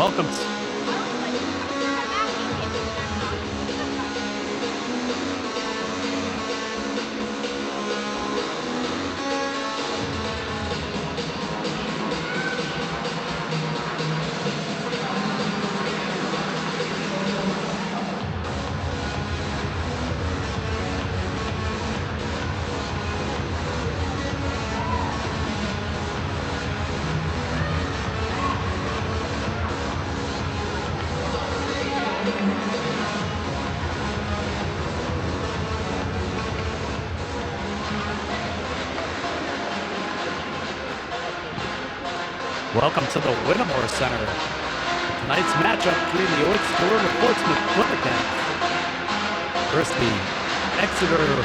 Welcome. Welcome to the Whittemore Center. Tonight's matchup between the Oyster River-Portsmouth Hurricanes versus the Exeter.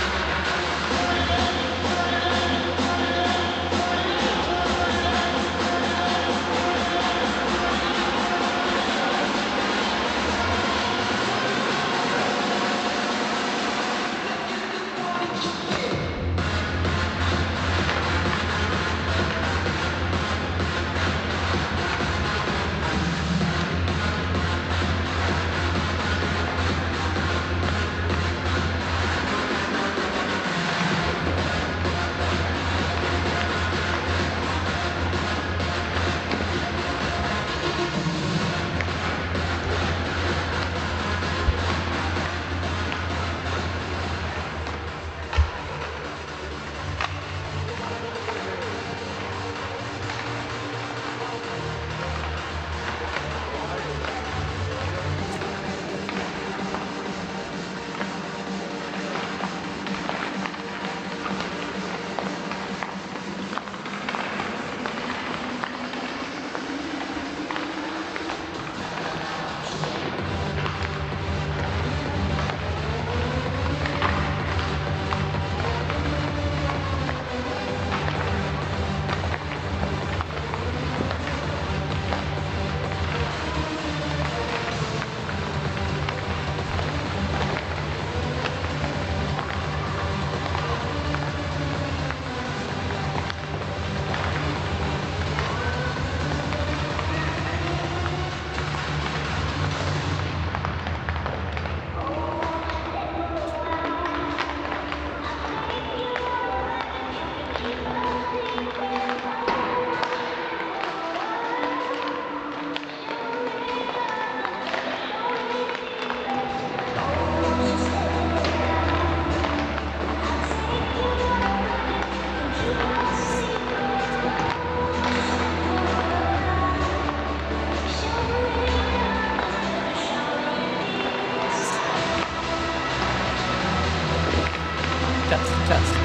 Test.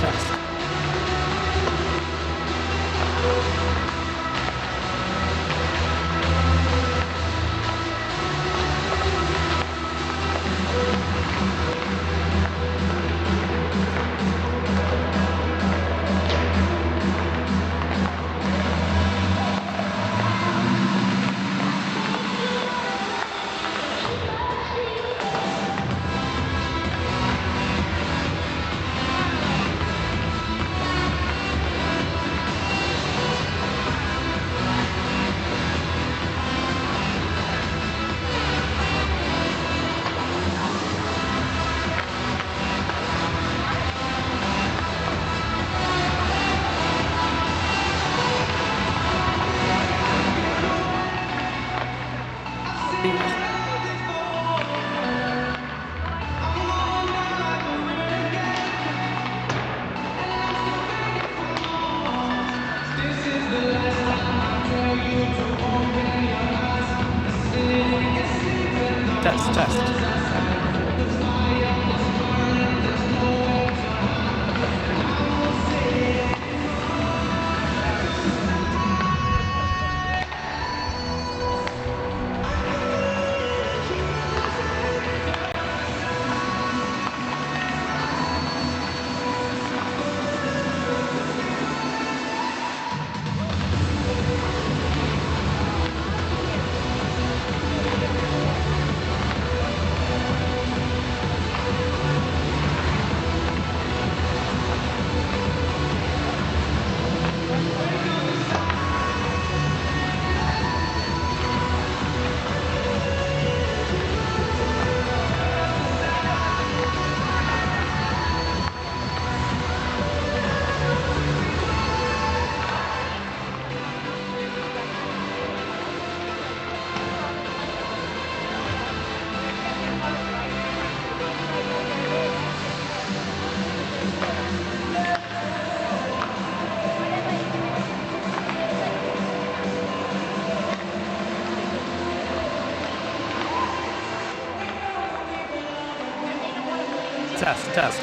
test, test.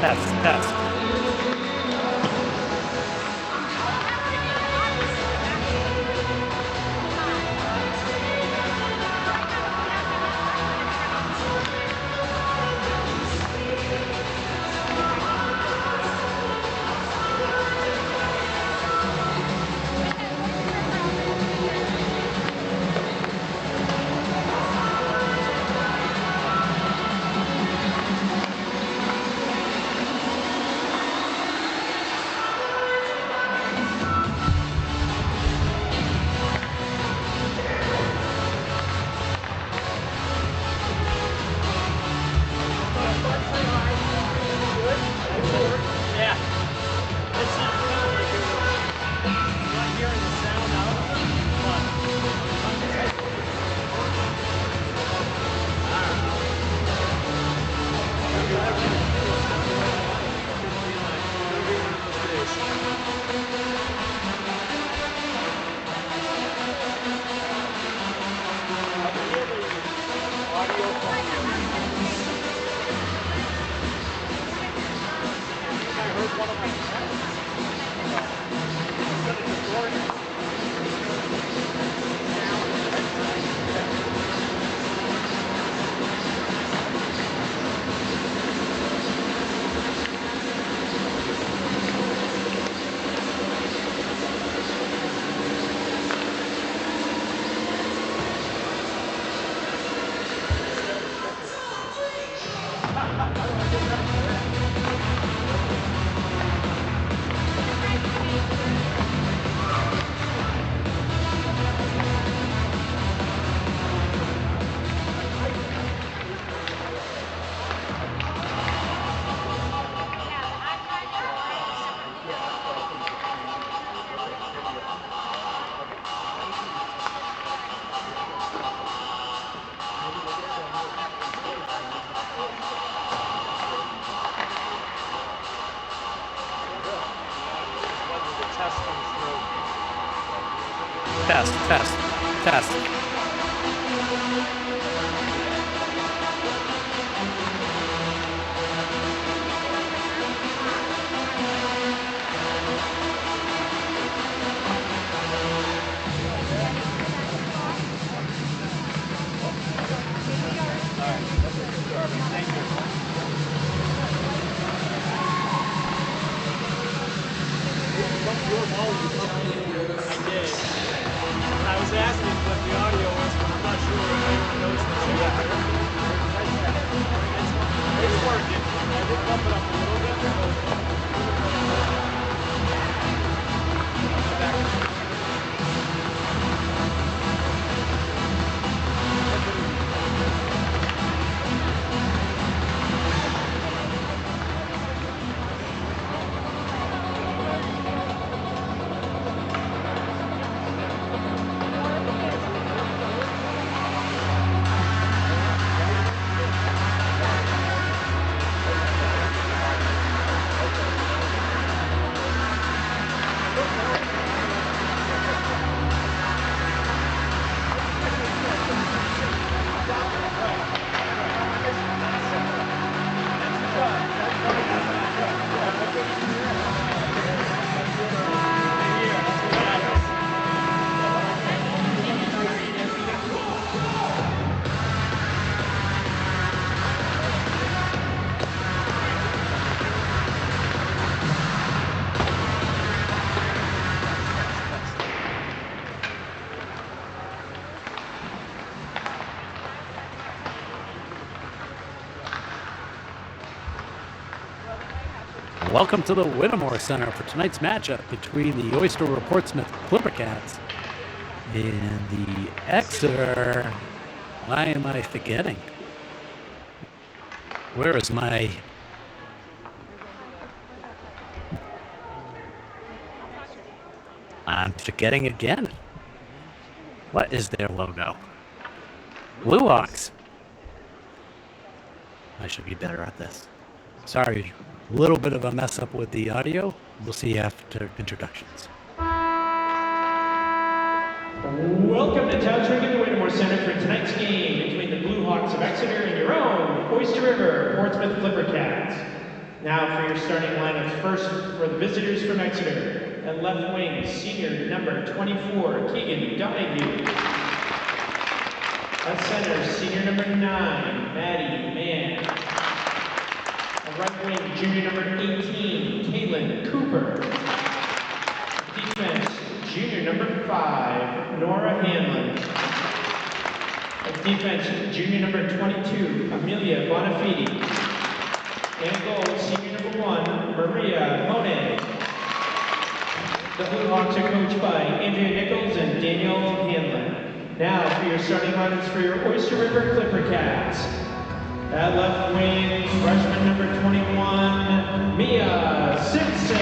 Test, test. Test, test, test. I was asking what the audio was, but I'm not sure if anyone knows the show. It's working. I did bump it up a little bit. Welcome to the Whittemore Center for tonight's matchup between the Oyster River-Portsmouth Clippercats and the Exeter. Why am I forgetting? Where is my I'm forgetting again. What is their logo? Blue Hawks. I should be better at this. Sorry, a little bit of a mess up with the audio. We'll see after introductions. Welcome to Townsburg at the Whittemore Center for tonight's game between the Blue Hawks of Exeter and your own Oyster River-Portsmouth Clippercats. Now for your starting lineups. First for the visitors from Exeter. At left wing, senior number 24, Keegan Donahue. At center, senior number 9, Maddie Mann. At right wing, junior number 18, Kaylin Cooper. Defense, junior number 5, Nora Hanlon. At defense, junior number 22, Amelia Bonafide. And goal, senior number 1, Maria Monet. The Blue Hawks are coached by Andrea Nichols and Daniel Hanlon. Now for your starting lineups for your Oyster River Clippercats. At left wing, freshman number 21, Mia Simpson.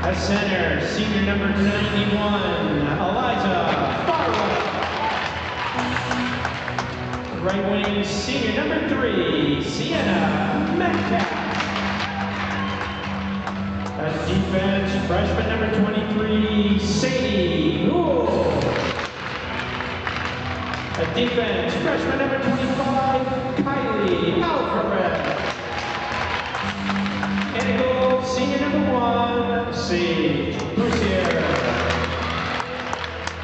At center, senior number 91, Eliza Farwell. Right wing, senior number 3, Sienna Metcalf. At defense, freshman number 23, Sadie Newell. At defense, freshman number 25, Kylie Alvarez. And a goal, senior number 1, Sage Lucier.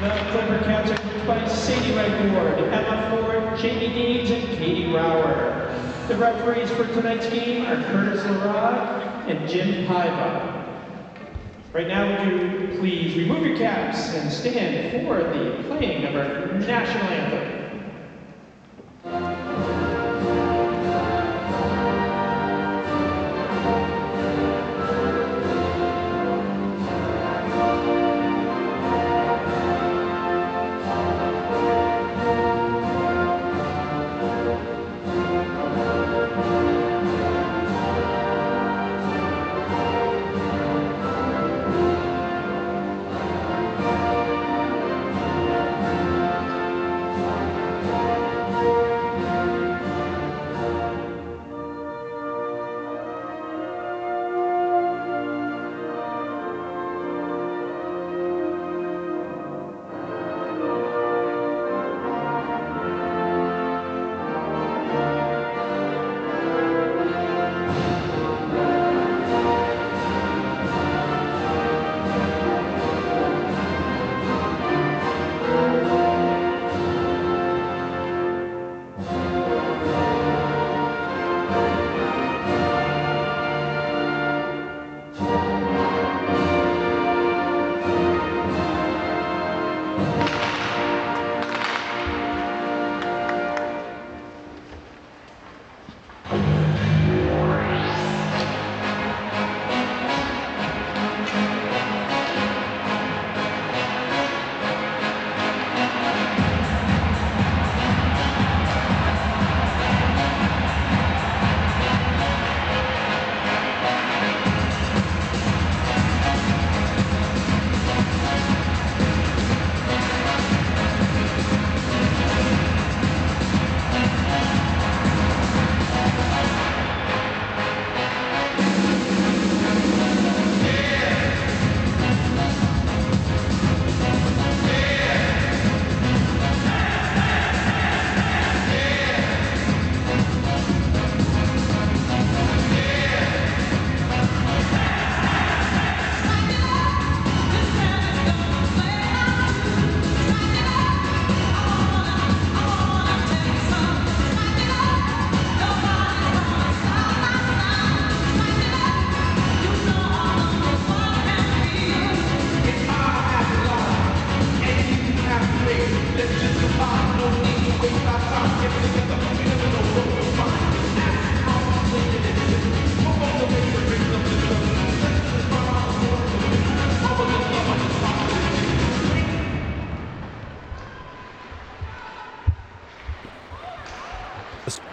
The Clippercats are coached by Sadie Redford, Emma Ford, Jamie Deeds, and Katie Brower. The referees for tonight's game are Curtis Larod and Jim Paiva. Right now, would you please remove your caps and stand for the playing of our national anthem.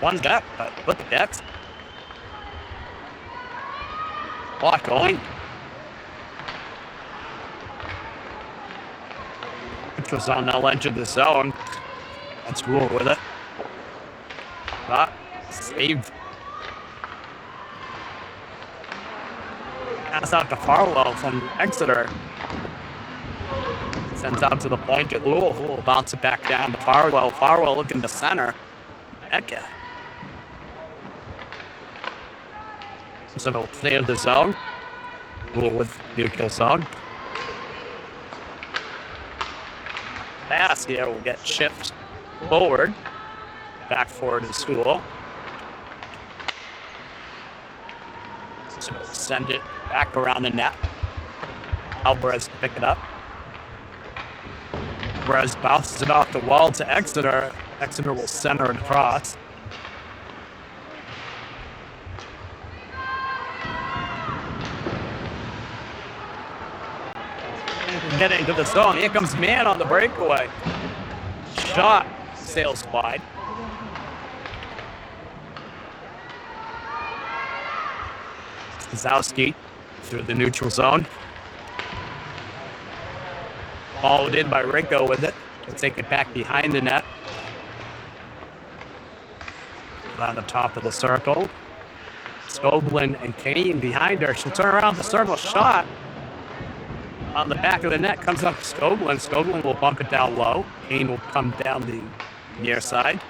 One's got, but what the decks? Clock going. neutral zone. They'll enter the zone. Let's roll with it. But saved. Pass out to Farwell from Exeter. Sends out to the point at Louisville. Bounce it back down to Farwell. Farwell looking to center. Eka. So they'll clear the zone. With neutral zone. Pass here will get chipped forward. Back forward to School. So send it back around the net. Alvarez pick it up. Alvarez bounces it off the wall to Exeter. Exeter will center it across. Getting to the zone. Here comes man on the breakaway. Shot sails wide. Zowski through the neutral zone. Followed in by Rico with it. He'll take it back behind the net. On the top of the circle. Skoglin and Kane behind her. She'll turn around the circle. Shot on the back of the net. Comes up to Skoglin. Skoglin will bump it down low. Kane will come down the near side.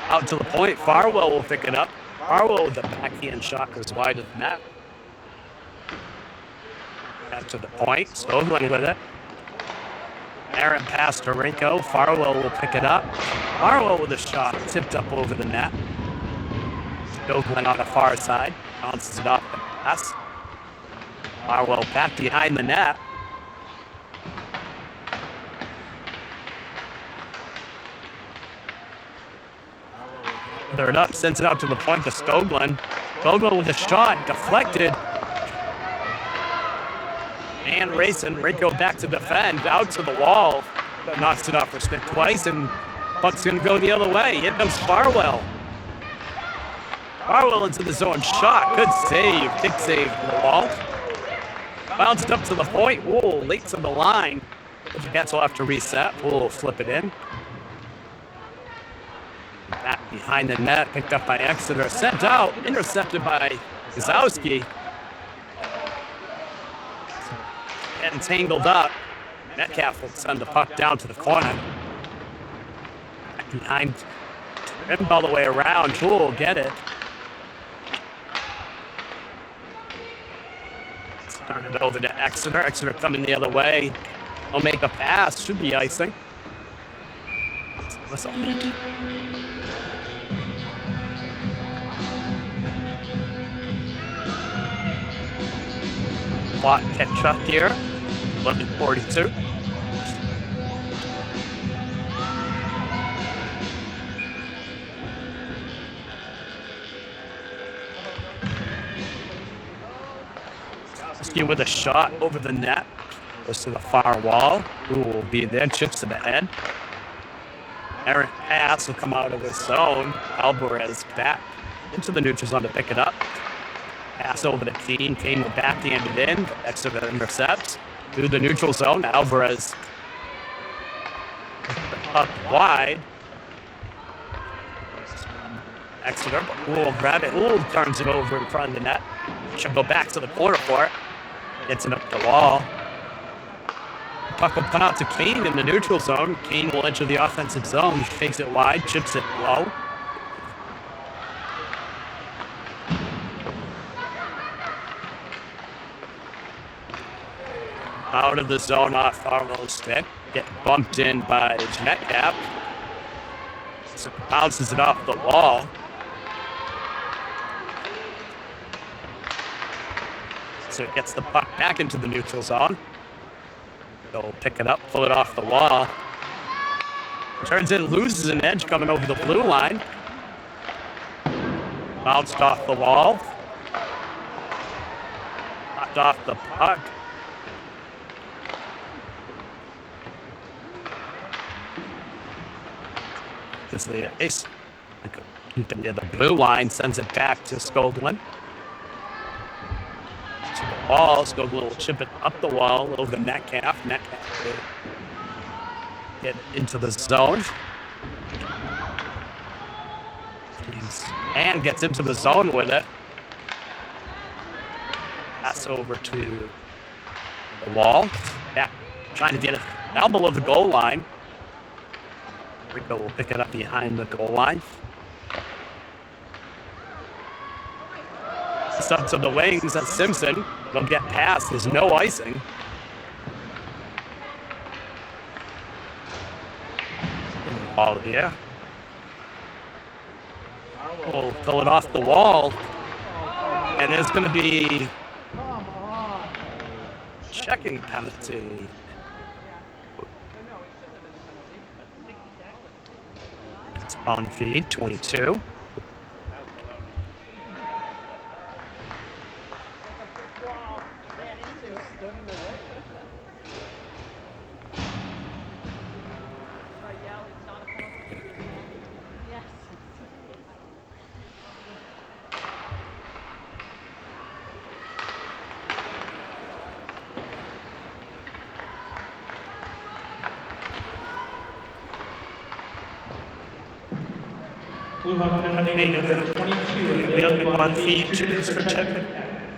Out to the point. Farwell will pick it up. Farwell with the backhand shot goes wide of the net. Back to the point. Skoglin with it. Aaron pass to Rico. Farwell will pick it up. Farwell with a shot. Tipped up over the net. Skoglin on the far side. Bounces it off the pass. Farwell back behind the net. Third up, sends it out to the point to Skoglin. Skoglin with a shot, deflected. And racing, Rico back to defend, out to the wall. Knocks it off for stick twice, and Buck's gonna go the other way. Here comes Farwell. Farwell into the zone, shot, good save, big save from the wall. Bounced up to the point, whoa, late to the line. Jets will have to reset, we'll flip it in. Back behind the net, picked up by Exeter, sent out, intercepted by Zowski. Getting tangled up. Metcalf will send the puck down to the corner. Back behind, rimmed all the way around. Jewel will get it. Turn it over to Exeter. Exeter coming the other way. They'll make a pass. Should be icing. Whistle. Watt catch up here. 11:42. Ski with a shot over the net. Goes to the far wall. Who will be there? Chips to the head. Aaron pass will come out of his zone. Alvarez back into the neutral zone to pick it up. Pass over to Kane. Kane will backhand it in. Exeter intercepts. Through the neutral zone. Alvarez up wide. Exeter will grab it. Ooh, turns it over in front of the net. Should go back to the corner for it. Gets it up the wall. Puck will come out to Kane in the neutral zone. Kane will enter the offensive zone. He fakes it wide, chips it low. Out of the zone off Farwell's stick. Get bumped in by Metcalf. So bounces it off the wall. So it gets the puck back into the neutral zone. They'll pick it up, pull it off the wall. Turns in, loses an edge coming over the blue line. Bounced off the wall. Knocked off the puck. This is the ace. The blue line sends it back to Skoglin. To the wall, Skoglin will chip it up the wall over the Metcalf. Metcalf get into the zone. And gets into the zone with it. Pass over to the wall. Back, trying to get it down below the goal line. Rico will pick it up behind the goal line. It's up to the wings of Simpson. They'll get past. There's no icing. Ball here. We'll pull it off the wall. And there's going to be checking penalty. It's on feed, 22. Blue Hawk penalty number 22. On feed, 2 minutes protected.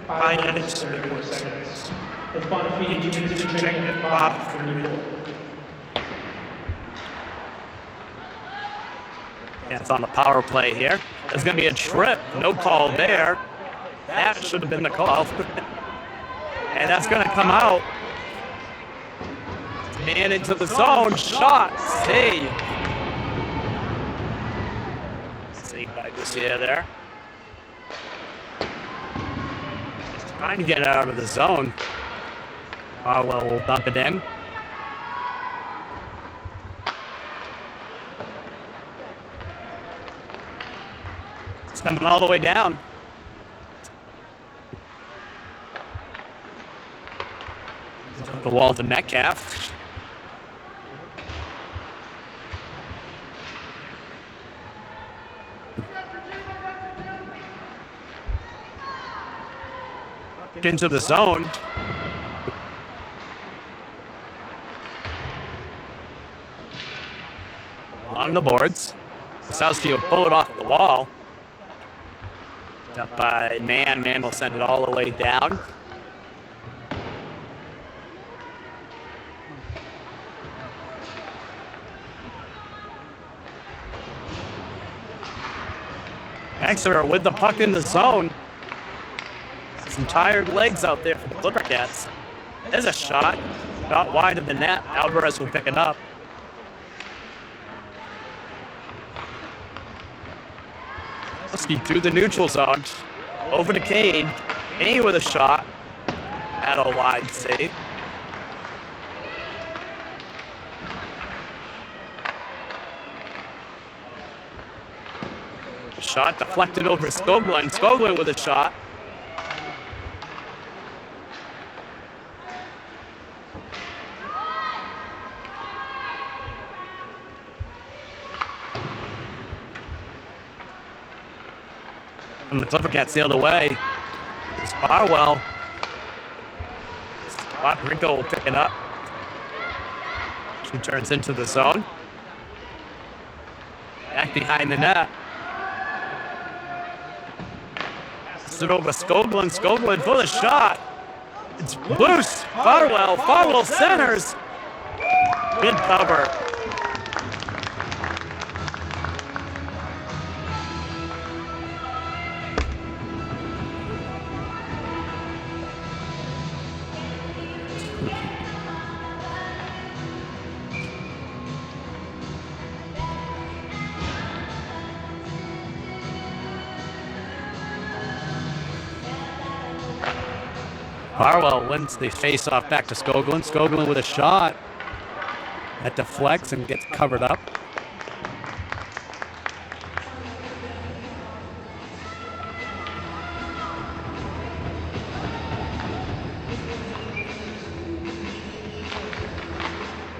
5 minutes. 34 seconds. The Bonafide 2 minutes protected. 5:34. Yeah, it's on the power play here. There's going to be a trip. No call there. That should have been the call. And that's going to come out. And into the zone. Shot. Save. Save by Garcia there. Trying to get out of the zone. Harwell will dump it in. It's coming all the way down. The wall to Metcalf. Into the zone. Along the boards. Sowski will pull it off the wall. Up by Man. Man will send it all the way down. Exeter with the puck in the zone. Some tired legs out there for the Clipper Cats. There's a shot. Not wide of the net. Alvarez will pick it up. Sowski through the neutral zone. Over to Kane. Kane with a shot. At a wide save. Shot deflected over Skoglund. Skoglund with a shot. And the Clipper Cats sailed away. It's Farwell. Rico will pick it up. She turns into the zone. Back behind the net. It's it over Skoglund. Skoglund for the shot. It's loose. Farwell. Farwell centers. Good cover. Farwell wins the face-off back to Skoglund. Skoglund with a shot. That deflects and gets covered up.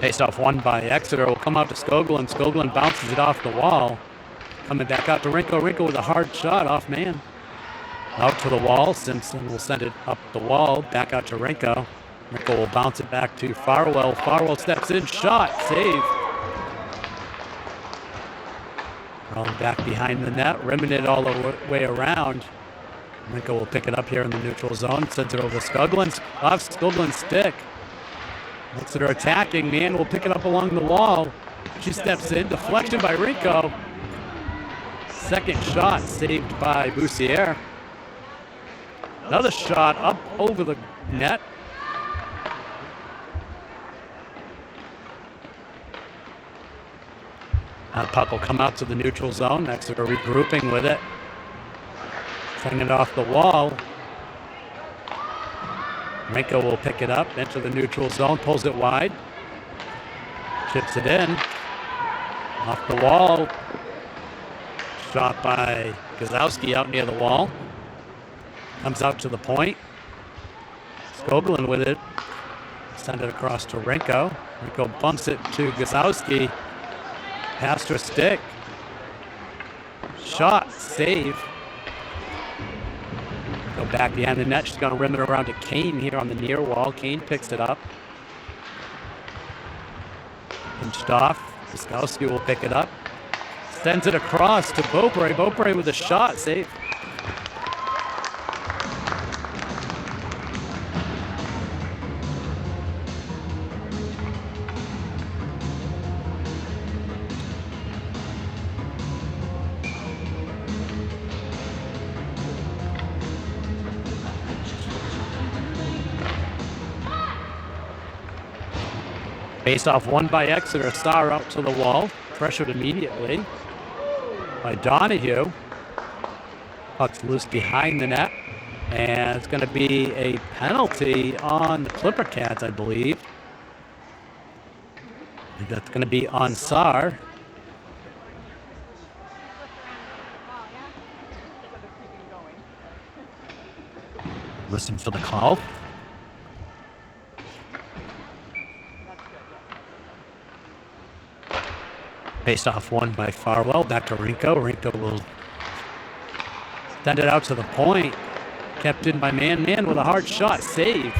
Face-off won by Exeter. Will come out to Skoglund. Skoglund bounces it off the wall. Coming back out to Rinko. Rinko with a hard shot off Man. Out to the wall. Simpson will send it up the wall. Back out to Rinko. Rinko will bounce it back to Farwell. Farwell steps in. Shot. Save. Going back behind the net, rimming it all the way around. Rinko will pick it up here in the neutral zone. Sends it over to Skoglund. Off Skoglin's stick. Exeter attacking. Man will pick it up along the wall. She steps in. Deflection by Rinko. Second shot saved by Boussier. Another shot up over the net. That puck will come out to the neutral zone. Exeter regrouping with it. Sending it off the wall. Rinko will pick it up, enter the neutral zone, pulls it wide. Chips it in. Off the wall. Shot by Gazowski out near the wall. Comes out to the point. Skoglund with it. Send it across to Rinko. Rinko bumps it to Gazowski. Past her stick. Shot, save. Go back behind the net. She's going to rim it around to Kane here on the near wall. Kane picks it up. Pinched off. Gazowski will pick it up. Sends it across to Beaupre. Beaupre with a shot, save. Face-off won by Exeter. Star out to the wall. Pressured immediately by Donahue. Puck's loose behind the net. And it's going to be a penalty on the Clipper Cats, I believe. I think that's going to be on Sar. Listen for the call. Faced off one by Farwell. Back to Rinko. Rinko will send it out to the point. Kept in by Man with a hard shot. Save.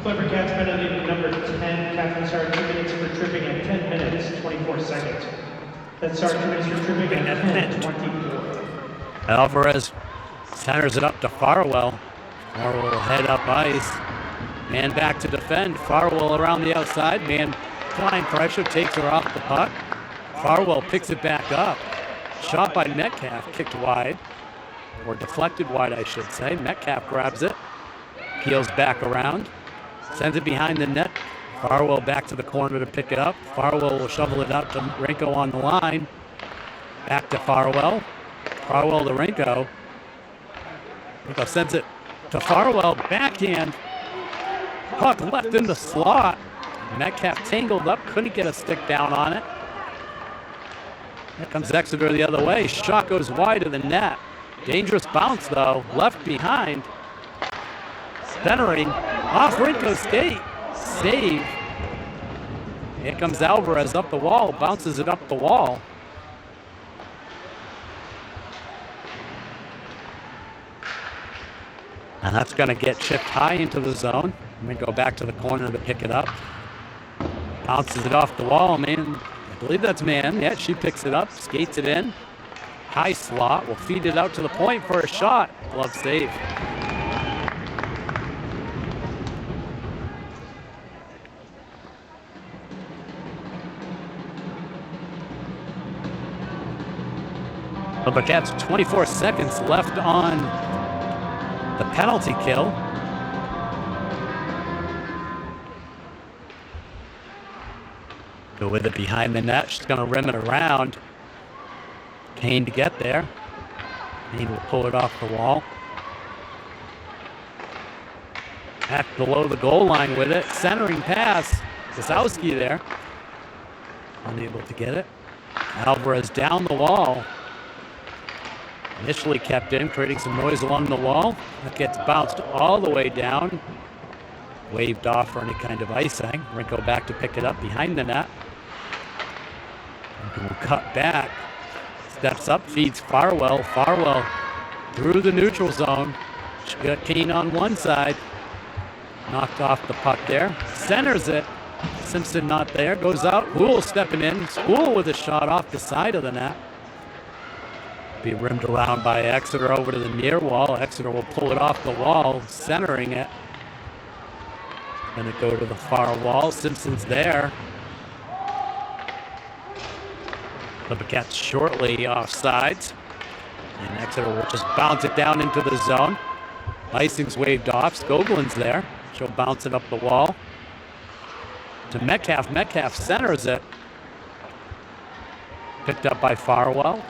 Clipper Cats penalty number 10. Catherine Sar, 2 minutes for tripping at 10 minutes, 24 seconds. That's Sar, 2 minutes for tripping at 10, 24. Alvarez centers it up to Farwell. Farwell will head up ice. Man back to defend. Farwell around the outside. Man applying pressure. Takes her off the puck. Farwell picks it back up. Shot by Metcalf, kicked wide. Or deflected wide, I should say. Metcalf grabs it. Peels back around. Sends it behind the net. Farwell back to the corner to pick it up. Farwell will shovel it up to Rinko on the line. Back to Farwell. Farwell to Rinko. Rinko sends it to Farwell. Backhand. Puck left in the slot. Metcalf tangled up. Couldn't get a stick down on it. Here comes Exeter the other way. Shot goes wide of the net. Dangerous bounce, though. Left behind. Centering. Off Rinko's skate. Save. Here comes Alvarez up the wall. Bounces it up the wall. And that's going to get chipped high into the zone. I'm going to go back to the corner to pick it up. Bounces it off the wall, man. I believe that's Man. Yeah, she picks it up, skates it in. High slot, will feed it out to the point for a shot. Glove save. Clipper Cats 24 seconds left on the penalty kill. Go with it behind the net. She's going to rim it around. Kane to get there. Kane will pull it off the wall. Back below the goal line with it. Centering pass. Gazowski there. Unable to get it. Alvarez down the wall. Initially kept in, creating some noise along the wall. That gets bounced all the way down. Waved off for any kind of icing. Rinko back to pick it up behind the net. Rinko will cut back. Steps up, feeds Farwell. Farwell through the neutral zone. She got Kane on one side. Knocked off the puck there. Centers it. Simpson not there. Goes out. Houle stepping in. Houle with a shot off the side of the net. Be rimmed around by Exeter over to the near wall. Exeter will pull it off the wall, centering it. Gonna go to the far wall. Simpson's there. Clippercats shortly offsides. And Exeter will just bounce it down into the zone. Icing's waved off. Skoglin's there. She'll bounce it up the wall. To Metcalf. Metcalf centers it. Picked up by Farwell.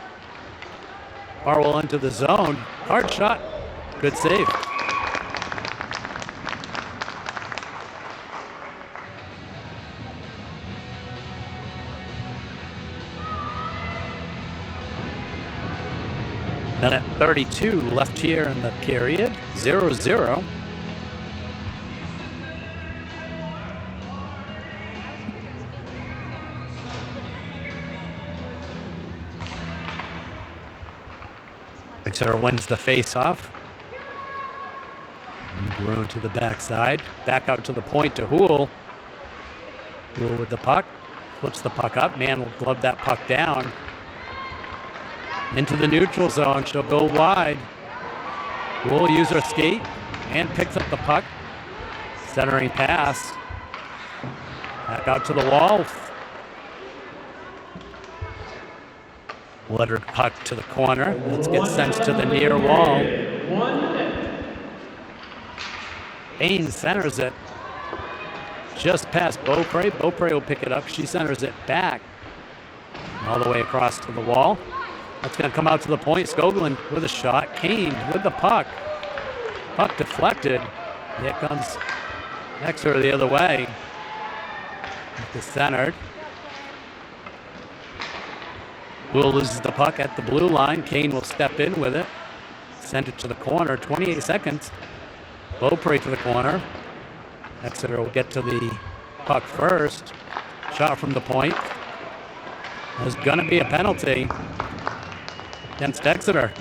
Farwell into the zone. Hard shot. Good save. Then at 32 left here in the period. 0-0. Exeter wins the face-off. Grown to the backside. Back out to the point to Houle. Houle with the puck. Flips the puck up. Man will glove that puck down. Into the neutral zone. She'll go wide. Houle use her skate and picks up the puck. Centering pass. Back out to the wall. Let her puck to the corner. Let's get sent to the near wall. Bain centers it just past Beaupre. Beaupre will pick it up. She centers it back all the way across to the wall. That's going to come out to the point. Skoglund with a shot. Kane with the puck. Puck deflected. Here comes Exeter the other way. The centered. Will loses the puck at the blue line. Kane will step in with it. Send it to the corner. 28 seconds. Beaupre to the corner. Exeter will get to the puck first. Shot from the point. There's going to be a penalty against Exeter.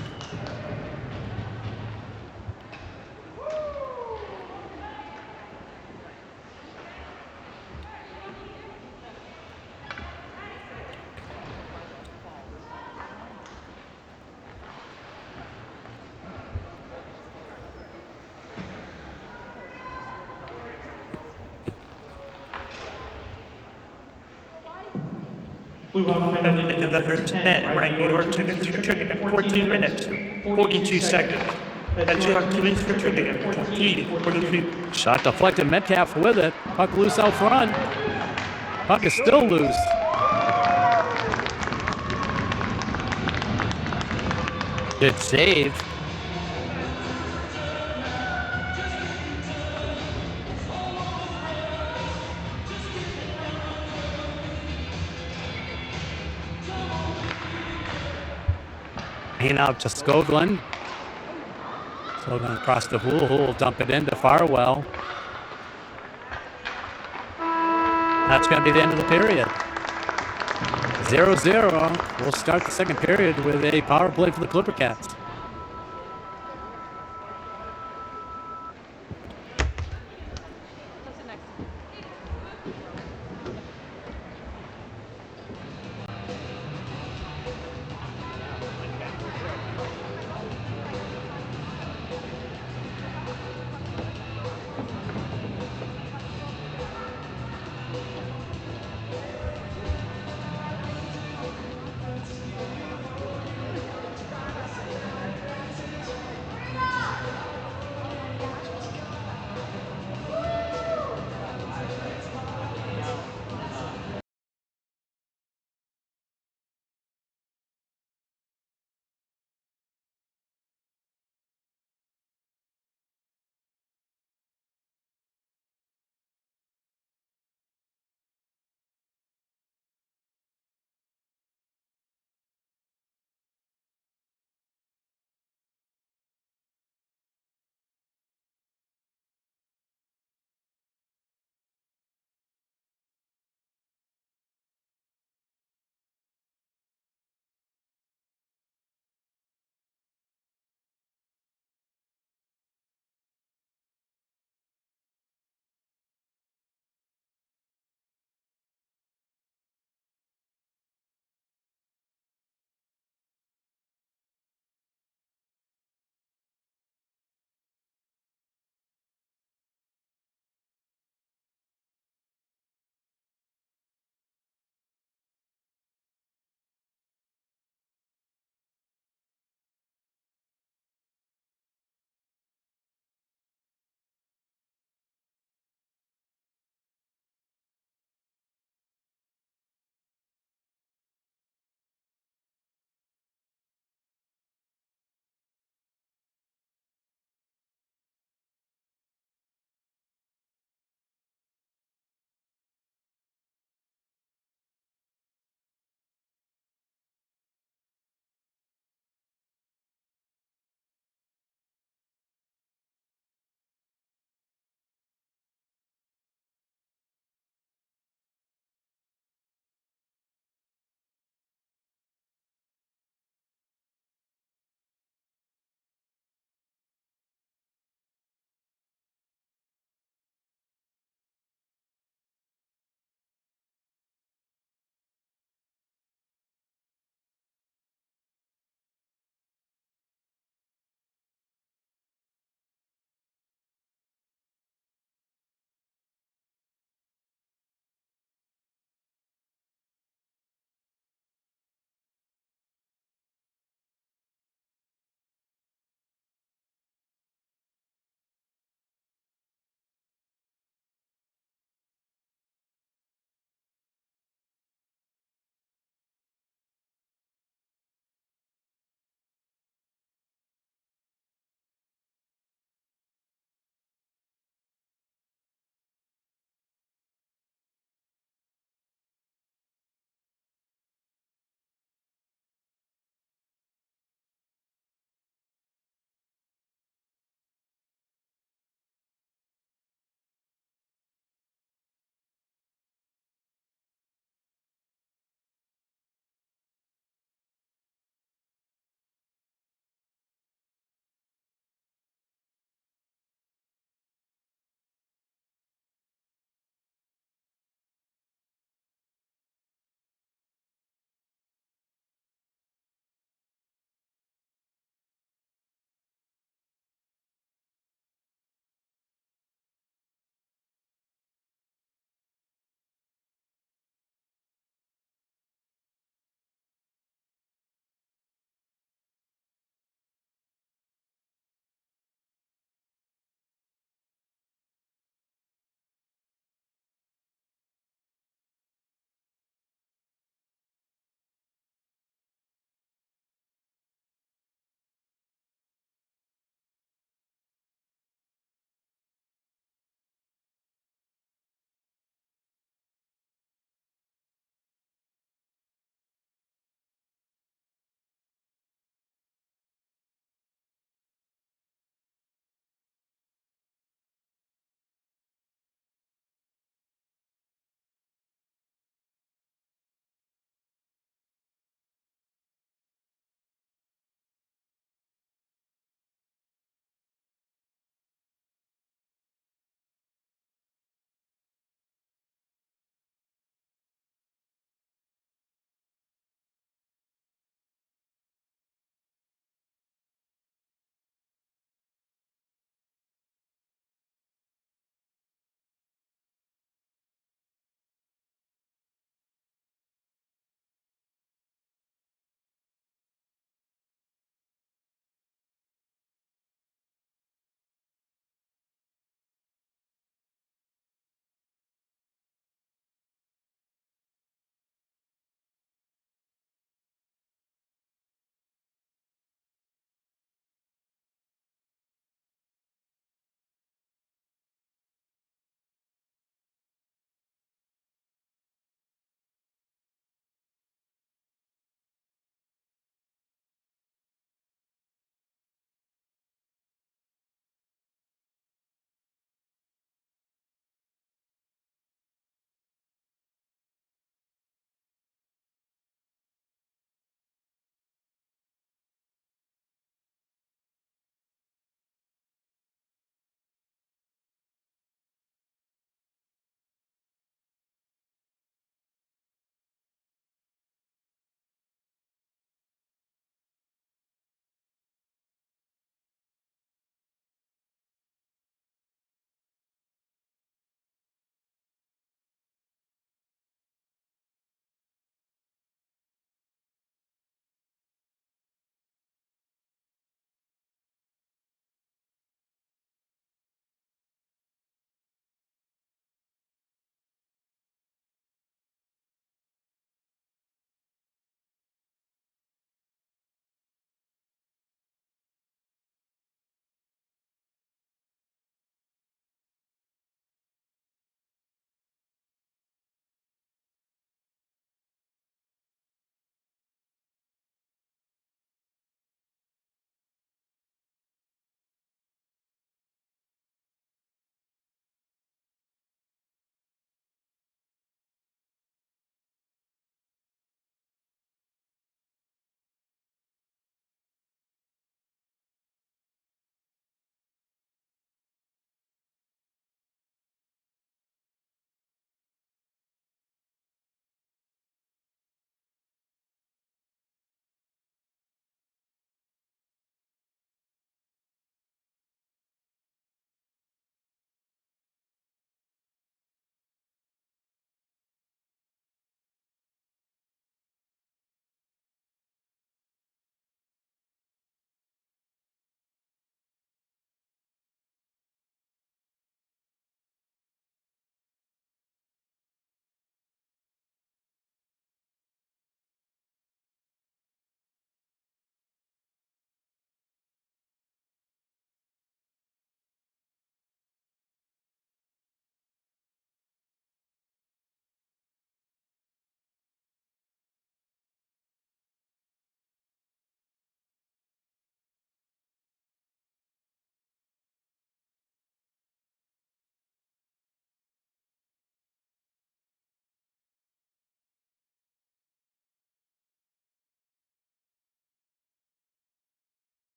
Another 10, right? New York took it at 14 minutes, 42 seconds. That's your minutes for trigger at 14, 43. Shot deflected. Metcalf with it. Puck loose out front. Puck is still loose. Good save. Hand out to Skoglund. Skoglund across the Houle. Houle will dump it into Farwell. That's going to be the end of the period. 0-0. We'll start the second period with a power play for the Clippercats.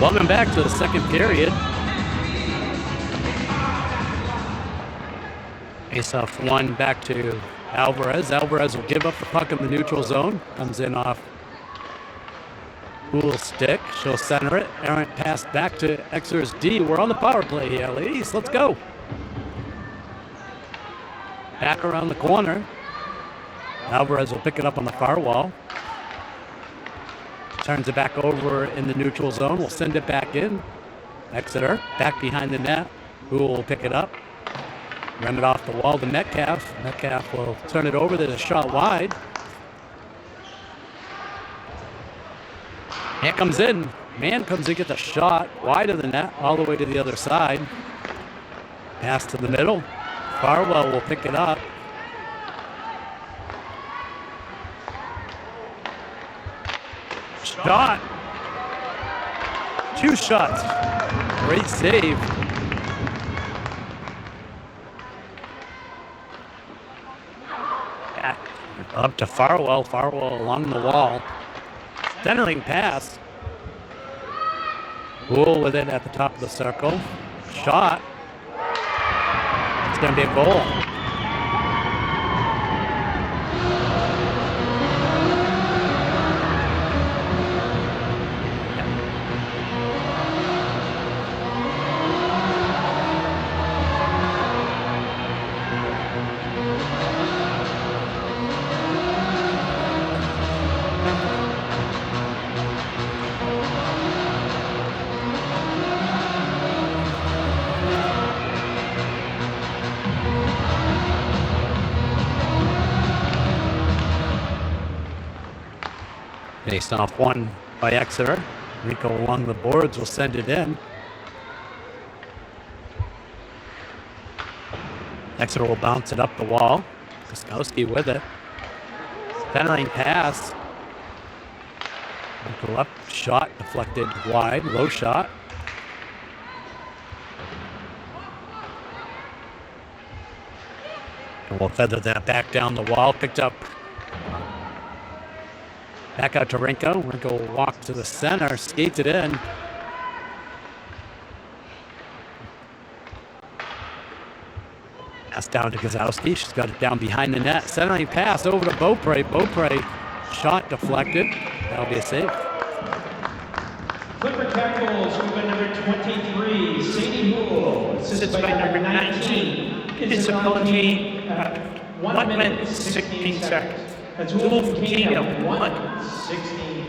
Welcome back to the second period. Face-off one back to Alvarez. Alvarez will give up the puck in the neutral zone. Comes in off Pool's stick. She'll center it. Errant pass back to Exeter's D. We're on the power play here, ladies. Let's go. Back around the corner. Alvarez will pick it up on the far wall. Turns it back over in the neutral zone. We'll send it back in. Exeter back behind the net. Pool will pick it up. Run it off the wall to Metcalf. Metcalf will turn it over. There's a shot wide. Man comes in. Man comes in, gets a shot wide of the net, all the way to the other side. Pass to the middle. Farwell will pick it up. Shot. 2 shots. Great save. Up to Farwell. Farwell along the wall. Centering pass. Pool with it at the top of the circle. Shot. It's going to be a goal. Faced off one by Exeter. Rico along the boards will send it in. Exeter will bounce it up the wall. Koskowski with it. Centering pass. Rico up, shot deflected wide, low shot. And we'll feather that back down the wall. Picked up. Back out to Rinko. Rinko will walk to the center, skates it in. Pass down to Gazowski. She's got it down behind the net. Centering pass over to Beaupre. Beaupre, shot deflected. That'll be a save. Clipper tackles movement number 23, Sadie Poole. Assisted by number 19. It's a penalty. 1 minute, 16 seconds. That's Wolf Kane at 1:16.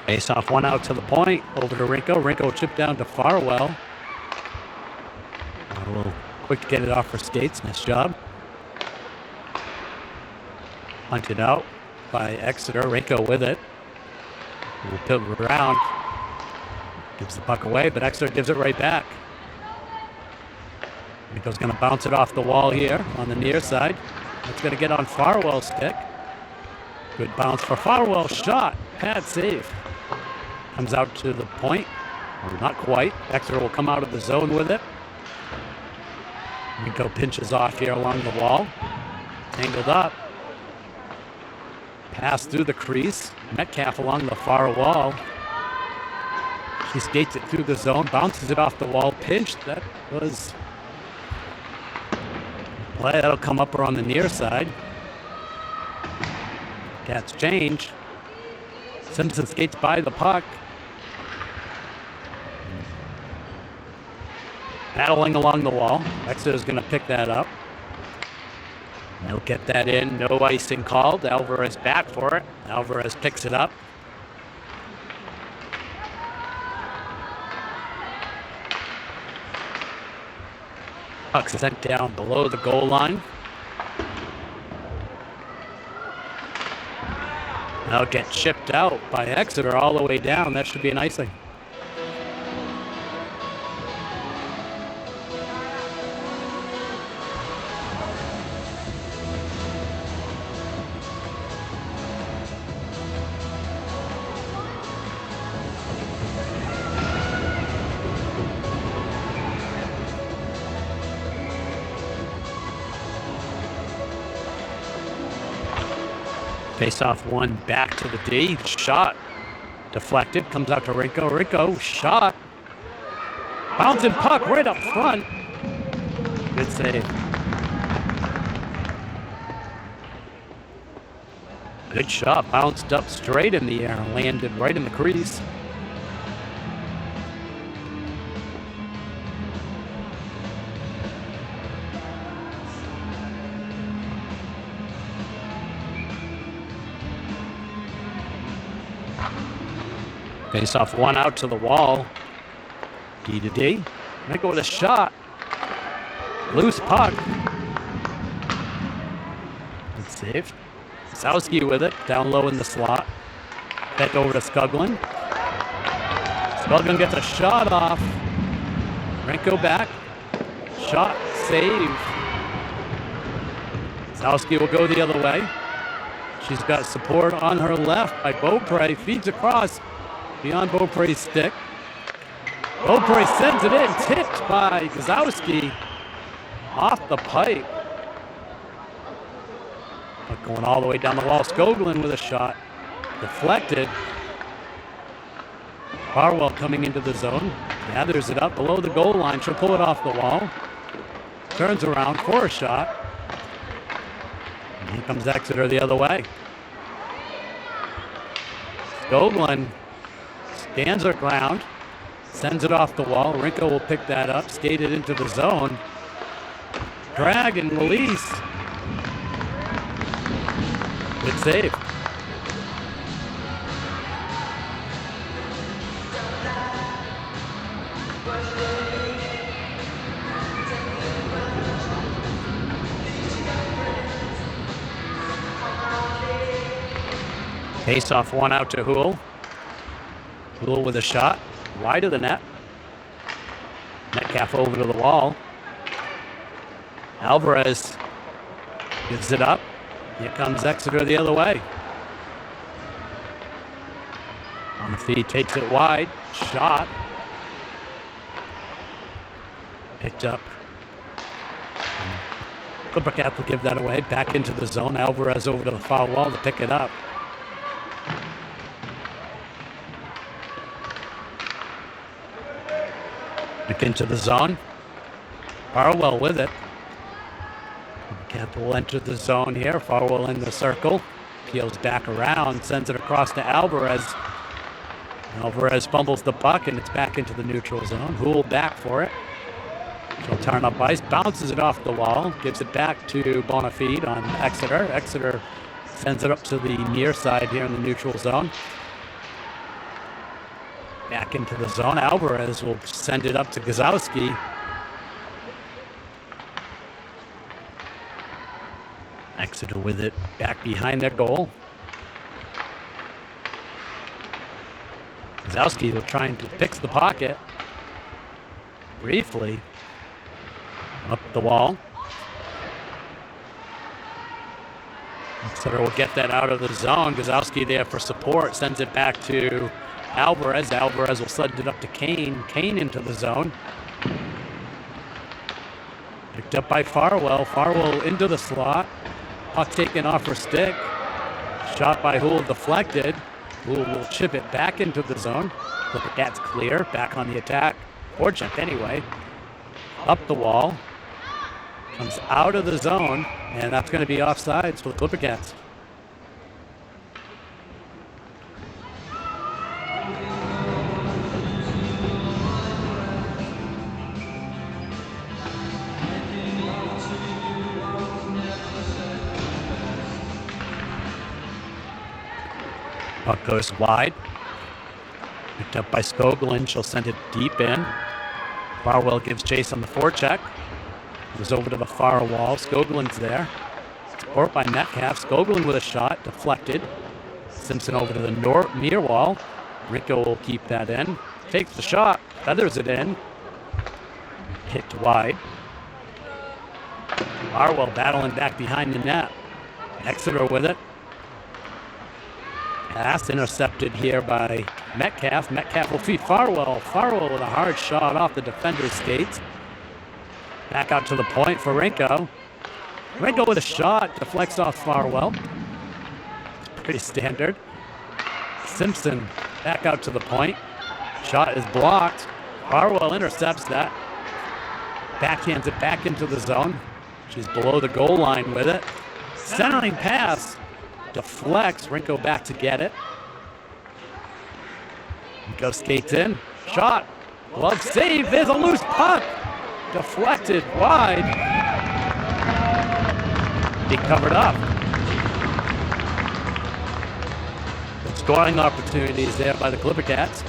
Face off one out to the point. Over to Rinko. Rinko chip down to Farwell. A little quick to get it off her skates. Nice job. Hunted out by Exeter. Rinko with it. Will pivot around. Gives the puck away, but Exeter gives it right back. Rinko's going to bounce it off the wall here on the near side. It's going to get on Farwell's stick. Good bounce for Farwell. Shot. Pad save. Comes out to the point. Well, not quite. Exeter will come out of the zone with it. Rinko pinches off here along the wall. Tangled up. Pass through the crease. Metcalf along the far wall. She skates it through the zone, bounces it off the wall, pinched. That was play. That'll come up or on the near side. Cats change. Simpson skates by the puck. Battling along the wall. Exeter's going to pick that up. They'll get that in. No icing called. Alvarez back for it. Alvarez picks it up. Puck sent down below the goal line. Now get chipped out by Exeter all the way down. That should be an icing. Face off one back to the D. Shot. Deflected. Comes out to Rinko. Rinko. Shot. Bouncing puck right up front. Good save. Good shot. Bounced up straight in the air. Landed right in the crease. Face off one out to the wall. D to D. Might go with a shot. Loose puck. Good save. Sowski with it. Down low in the slot. Back over to Skoglund. Skoglund gets a shot off. Rinko back. Shot. Save. Sowski will go the other way. She's got support on her left by Beaupre. Feeds across. Beyond Beaupre's stick. Beaupre sends it in, tipped by Gzowski off the pipe. But going all the way down the wall, Skoglund with a shot. Deflected. Farwell coming into the zone. Gathers it up below the goal line. She'll pull it off the wall. Turns around for a shot. And here comes Exeter the other way. Skoglund stands her ground, sends it off the wall. Rinko will pick that up, skate it into the zone. Drag and release. Good save. Face off one out to Hool. Hool with a shot, wide of the net. Metcalf over to the wall. Alvarez gives it up. Here comes Exeter the other way. On the feed, takes it wide. Shot. Picked up. Clippercap will give that away. Back into the zone. Alvarez over to the foul wall to pick it up. Back into the zone. Farwell with it. Cap will enter the zone here. Farwell in the circle. Peels back around. Sends it across to Alvarez. Alvarez fumbles the puck and it's back into the neutral zone. Hool back for it. She'll turn up ice. Bounces it off the wall. Gives it back to Bonafide on Exeter. Exeter sends it up to the near side here in the neutral zone. Back into the zone. Alvarez will send it up to Gzowski. Exeter with it back behind their goal. Gzowski will try and fix the pocket. Briefly. Up the wall. Exeter will get that out of the zone. Gzowski there for support. Sends it back to Alvarez. Alvarez will send it up to Kane. Kane into the zone. Picked up by Farwell. Farwell into the slot. Puck taken off her stick. Shot by Hool deflected. Hool will chip it back into the zone. Clippercats clear. Back on the attack. Fortunate anyway. Up the wall. Comes out of the zone. And that's going to be offsides for the Clippercats. Puck goes wide. Picked up by Skoglund. She'll send it deep in. Farwell gives chase on the forecheck. Goes over to the far wall. Skoglund's there. Support by Metcalf. Skoglund with a shot. Deflected. Simpson over to the near wall. Rinko will keep that in. Takes the shot. Feathers it in. Kicked wide. Farwell battling back behind the net. Exeter with it. Pass intercepted here by Metcalf. Metcalf will feed Farwell. Farwell with a hard shot off the defender's skates. Back out to the point for Rinko. Rinko with a shot. Deflects off Farwell. Pretty standard. Simpson back out to the point. Shot is blocked. Barwell intercepts that. Backhands it back into the zone. She's below the goal line with it. Centering pass. Deflects. Rinko back to get it. Rinko skates in. Shot. Glove save. There's a loose puck. Deflected wide. He covered up. Good scoring opportunities there by the Clipper Cats.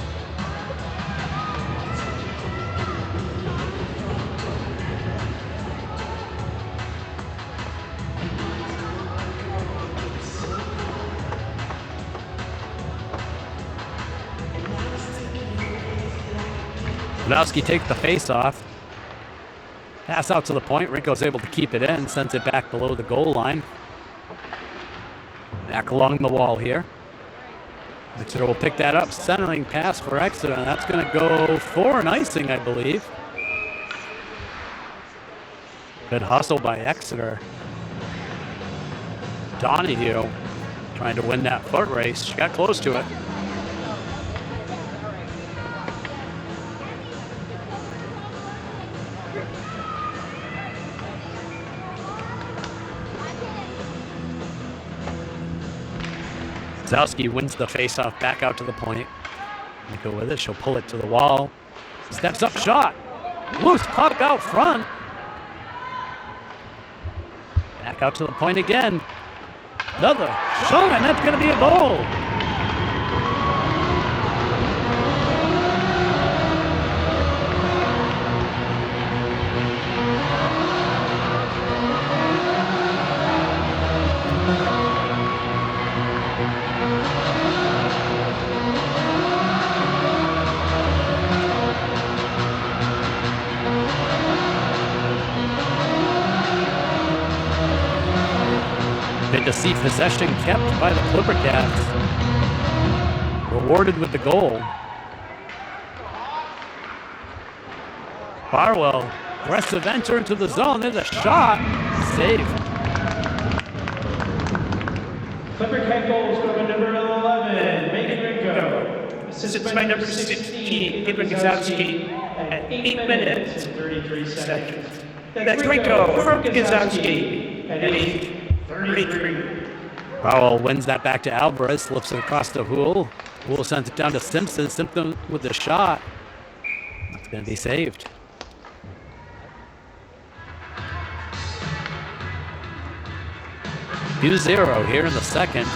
Panowski takes the face off. Pass out to the point. Rinko's able to keep it in, sends it back below the goal line. Back along the wall here. Exeter will pick that up. Centering pass for Exeter. And that's going to go for an icing, I believe. Good hustle by Exeter. Donahue trying to win that foot race. She got close to it. Zowski wins the faceoff back out to the point. Go with it. She'll pull it to the wall. Steps up, shot. Loose puck out front. Back out to the point again. Another shot, and that's going to be a goal. Good to see possession kept by the Clipper Cats. Rewarded with the goal. Barwell, aggressive enter into the zone. There's a shot. Save. Clipper Cat goals go to number 11, Megan Rinko. Assisted by number 16, Caitlin Gazowski, at 8 minutes and 33 seconds. That's Rinko from Gazowski at 8:33. Barwell wins that back to Alvarez, slips it across to Houle. Houle sends it down to Simpson. Simpson with the shot. It's going to be saved. Two 0 here in the second.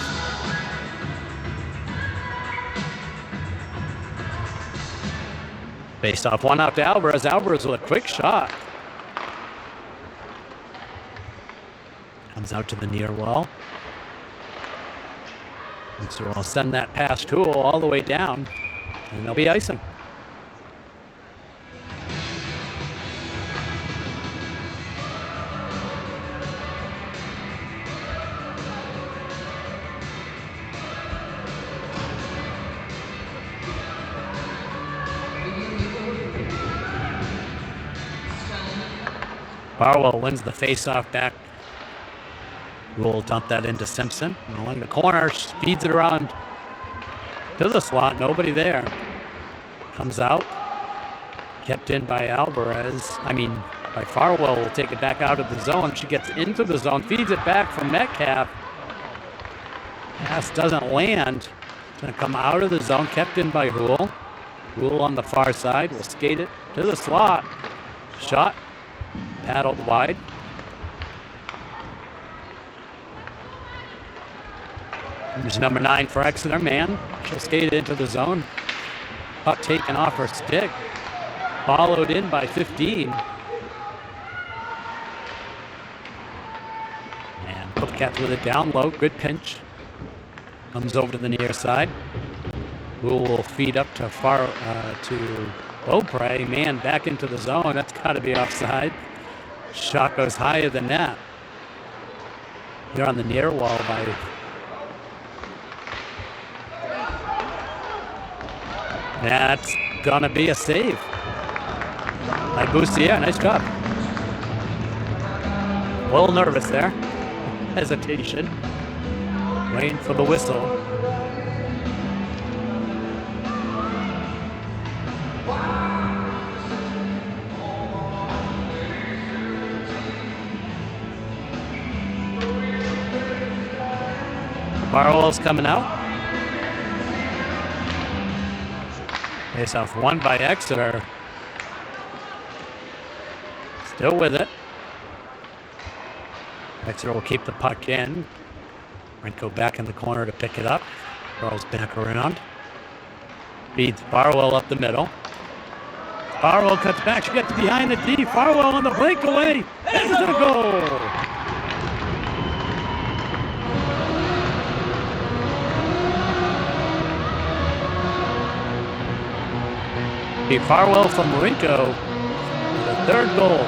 Based off one out to Alvarez. Alvarez with a quick shot. Comes out to the near wall. And so we'll send that past Houle all the way down. And they'll be icing. Barwell wins the face-off back. We'll dump that into Simpson. And along the corner, speeds it around to the slot. Nobody there. Comes out. Kept in by Alvarez. By Farwell. Will take it back out of the zone. She gets into the zone. Feeds it back from Metcalf. Pass doesn't land. Going to come out of the zone. Kept in by Houle. Houle on the far side. Will skate it to the slot. Shot. Paddled wide. There's number 9 for Exeter, man. She'll skate it into the zone. Puck taken off her stick. Followed in by 15. And Clipcats with it down low. Good pinch. Comes over to the near side. Houle will feed up to Beaupre. Man, back into the zone. That's got to be offside. Shot goes higher than that. Here on the near wall by That's gonna be a save by Boussier. Nice job. A little nervous there. Hesitation. waiting for the whistle. Barwell's coming out. Face off won by Exeter. Still with it. Exeter will keep the puck in. Renko back in the corner to pick it up. Barwell's back around. Feeds Barwell up the middle. Barwell cuts back. She gets behind the D. Barwell on the breakaway. Exeter goal! Farwell from Renko, the third goal.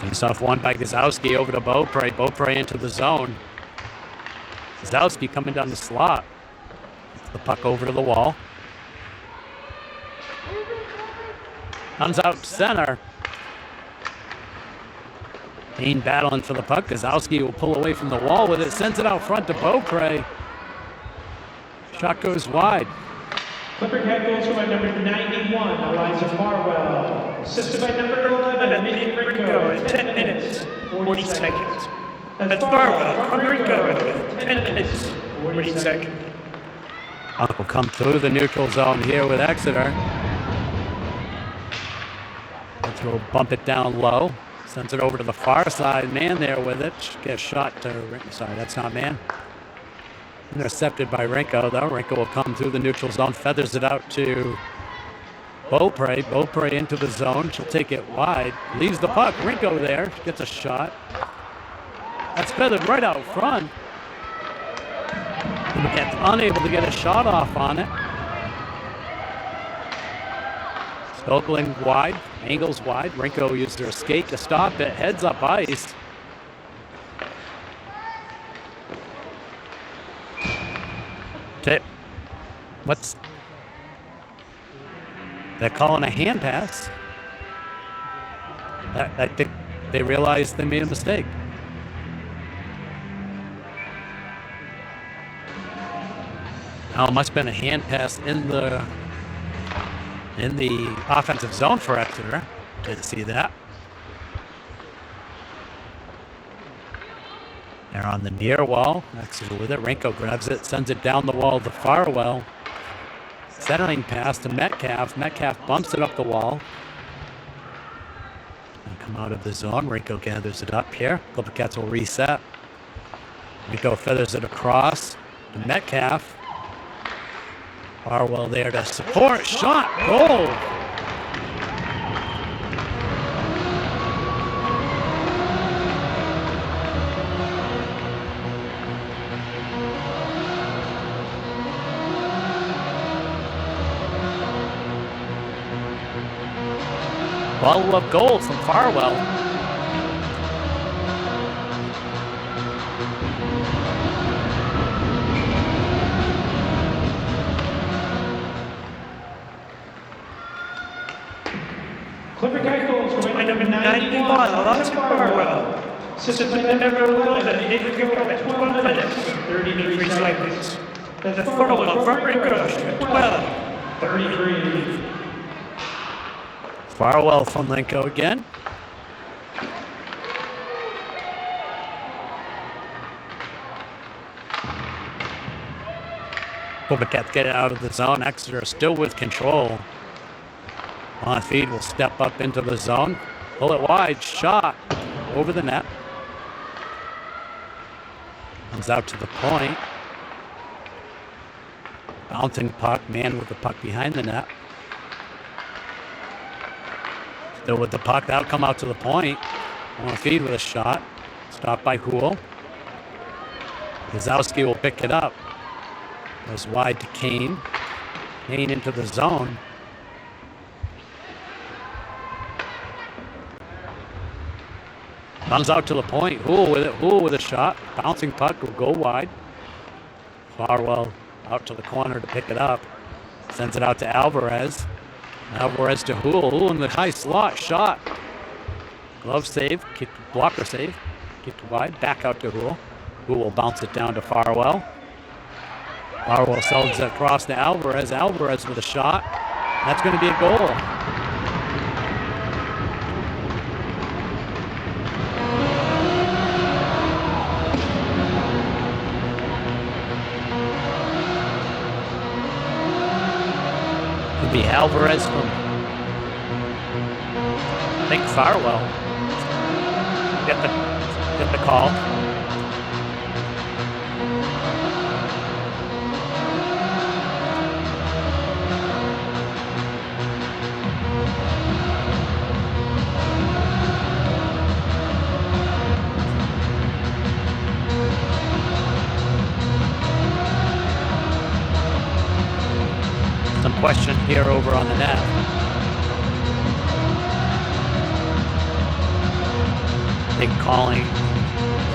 Face-off won by Gazowski over to Beaupre. Beaupre into the zone. Gazowski coming down the slot. The puck over to the wall. Comes out center. Kane battling for the puck. Gazowski will pull away from the wall with it. Sends it out front to Beaupre. Shot goes wide. Clipper Cat goes by number 91, Eliza Farwell. Assisted by number 11, Minnie Renko, 10 minutes, 40 seconds. That's Farwell from Renko, 10 minutes, 40 seconds. Puck will come through the neutral zone here with Exeter. Exeter will bump it down low. Sends it over to the far side. Man there with it. Gets shot to Renko. Sorry, that's not man. Intercepted by Renko, though. Renko will come through the neutral zone. Feathers it out to Beaupre. Beaupre into the zone. She'll take it wide. Leaves the puck. Renko there. Gets a shot. That's feathered right out front. Gets unable to get a shot off on it. Oakland wide, angles wide. Renko used her skate to stop it. Heads up ice. What's they're calling a hand pass? I think they realized they made a mistake. Oh, it must have been a hand pass in the offensive zone for Exeter. Didn't see that. They're on the near wall. Exeter with it. Renko grabs it, sends it down the wall to Farwell. Centering pass to Metcalf. Metcalf bumps it up the wall. And come out of the zone. Renko gathers it up here. Clipper Cats will reset. Renko feathers it across to Metcalf. Farwell there to support. Shot. Goal. Follow-up goal from Farwell. Clipper Cat goals by number 91, Eliza Farwell. assisted by number 11, David Renko, 12 minutes, 33 seconds. The Farwell from Renko, 12, 33. Farwell from Renko again. Clipper Cats get it out of the zone. Exeter still with control. On feed will step up into the zone. Pull it wide. Shot over the net. Comes out to the point. Bouncing puck. Man with the puck behind the net. Still with the puck. That'll come out to the point. On feed with a shot. Stopped by Houle. Gazowski will pick it up. Goes wide to Kane. Kane into the zone. Comes out to the point. Houle with it. Houle with a shot. Bouncing puck will go wide. Farwell out to the corner to pick it up. Sends it out to Alvarez. Alvarez to Hool. Hool in the high slot. Shot. Glove save. Blocker save. Kicked wide. Back out to Hool. Hool will bounce it down to Farwell. Farwell sells it across to Alvarez. Alvarez with a shot. That's going to be a goal. It'll be Alvarez from, I think, Farwell. Get the call. Some question here over on the net. Big calling.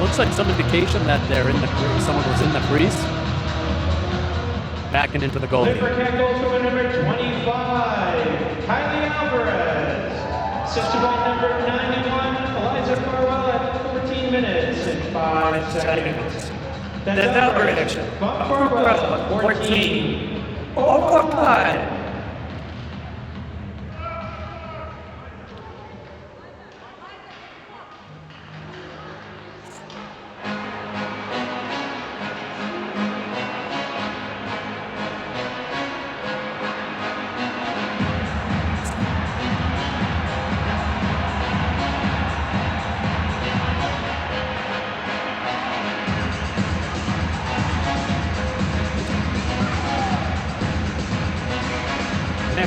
Looks like some indication that they're in the crease. Someone was in the crease. Backing into the goal. River-Portsmouth goal to number 25, Kylie Alvarez. Assisted by number 91, Eliza Farwell at 14 minutes and 5 seconds. That's Alvarez. Farwell, 14. Overtime.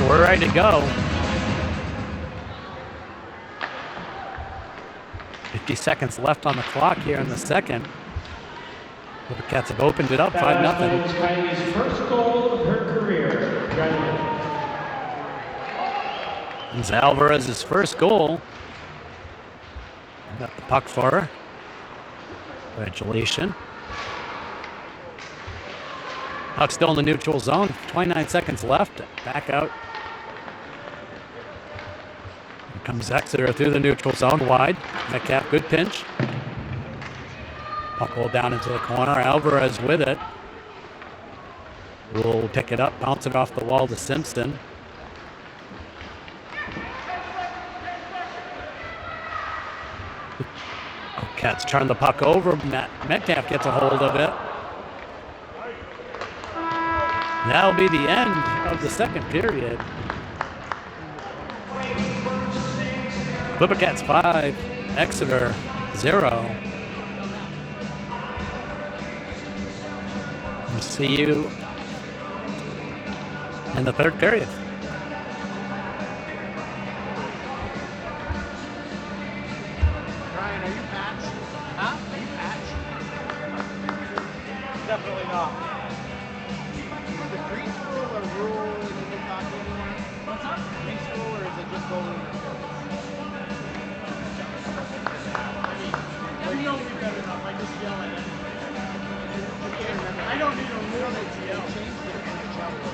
We're ready to go. 50 seconds left on the clock here in the second. The Cats have opened it up 5-0. Kylie's first goal of her career. It's Alvarez's first goal. Got the puck for her. Congratulations. Puck still in the neutral zone. 29 seconds left. Back out. Here comes Exeter through the neutral zone wide. Metcalf, good pinch. Puck rolled down into the corner. Alvarez with it. Will pick it up, bounce it off the wall to Simpson. Cats turn the puck over. Metcalf gets a hold of it. That'll be the end of the second period. Clipper-Cats 5, Exeter 0. We'll see you in the third period. Ryan, are you patched? Huh? Are you patched? Definitely not. Is the preschool a rule in the hockey anymore? What's up? Preschool, or is it just going? I mean, you know me better enough. I just yell at it. I don't need a rule to yell. Changed it from the chapel.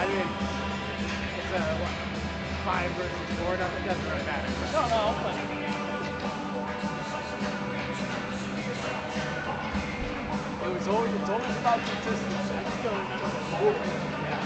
I mean, it's a what, 5 versus 4. It doesn't really matter. No. It's always about consistency. I still remember. Yeah.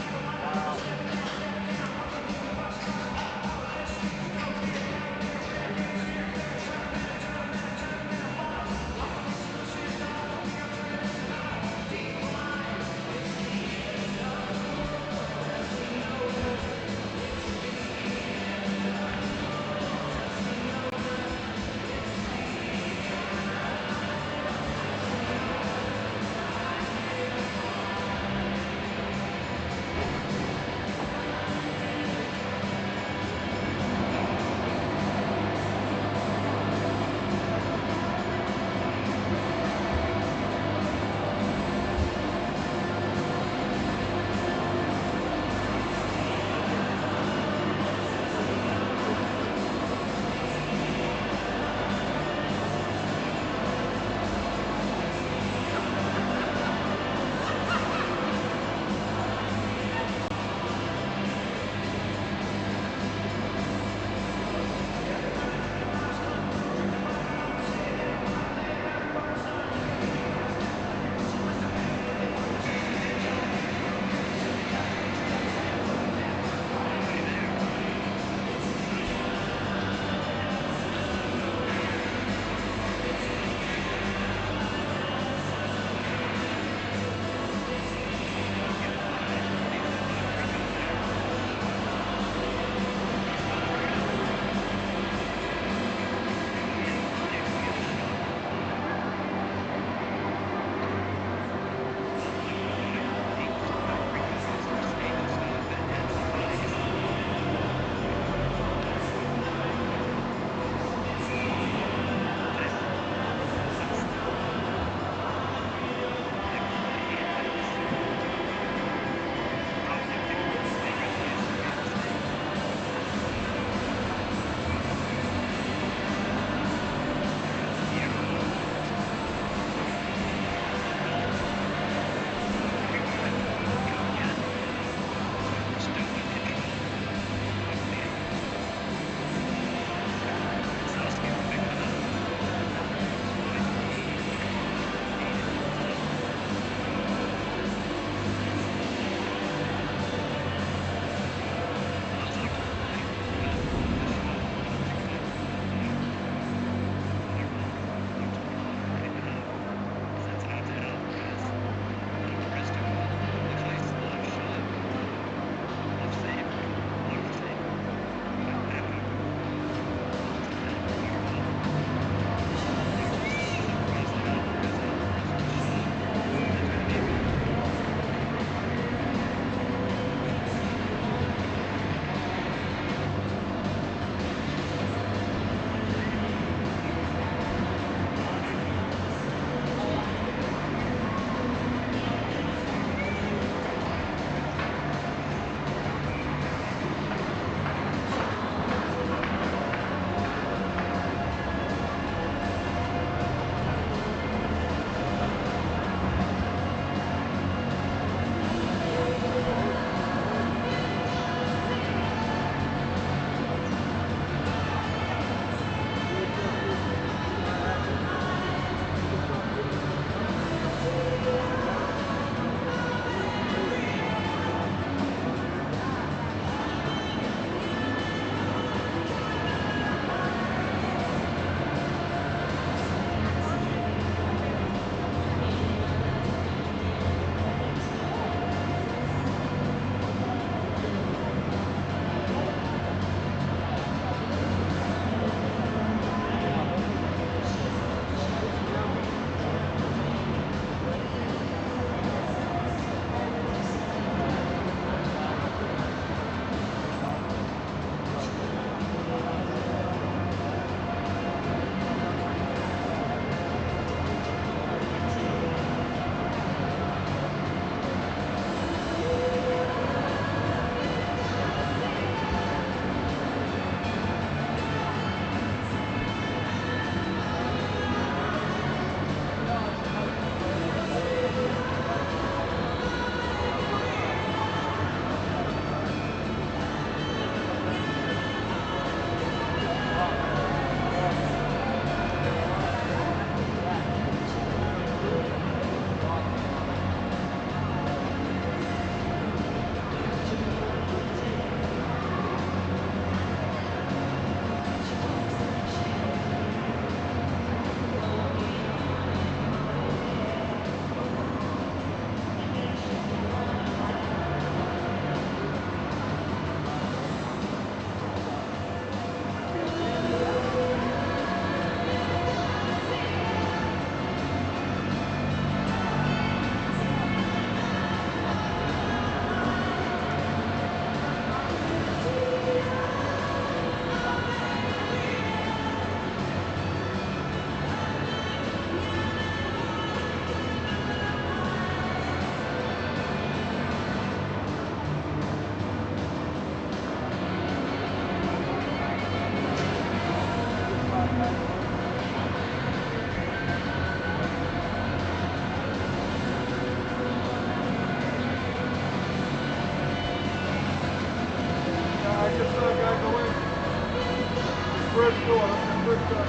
first door. That's the first door.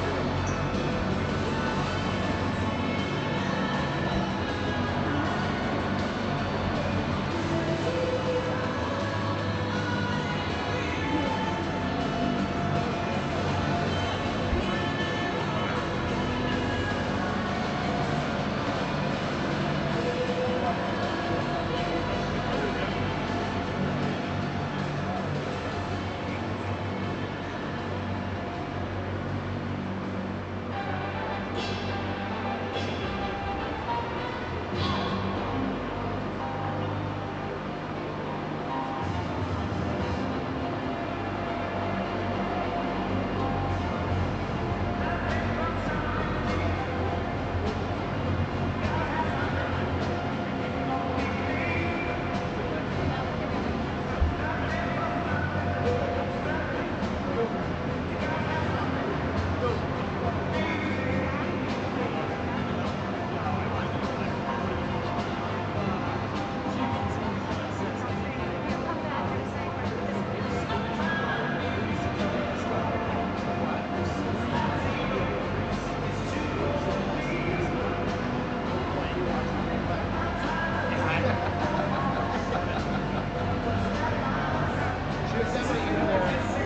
She was definitely in there.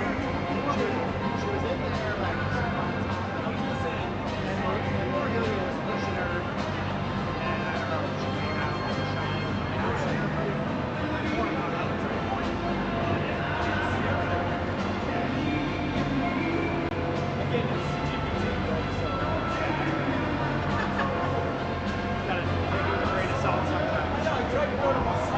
She was in there like on top of me. And Cornelia was pushing her. And I don't know, she came out and shine. And I was saying, more about that. Again, it's GPT, right? So gotta take it with a grain of salt sometimes. I know, I tried to go to my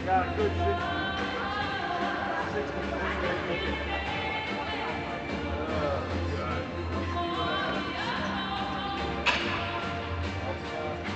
got a good 60. 60. God.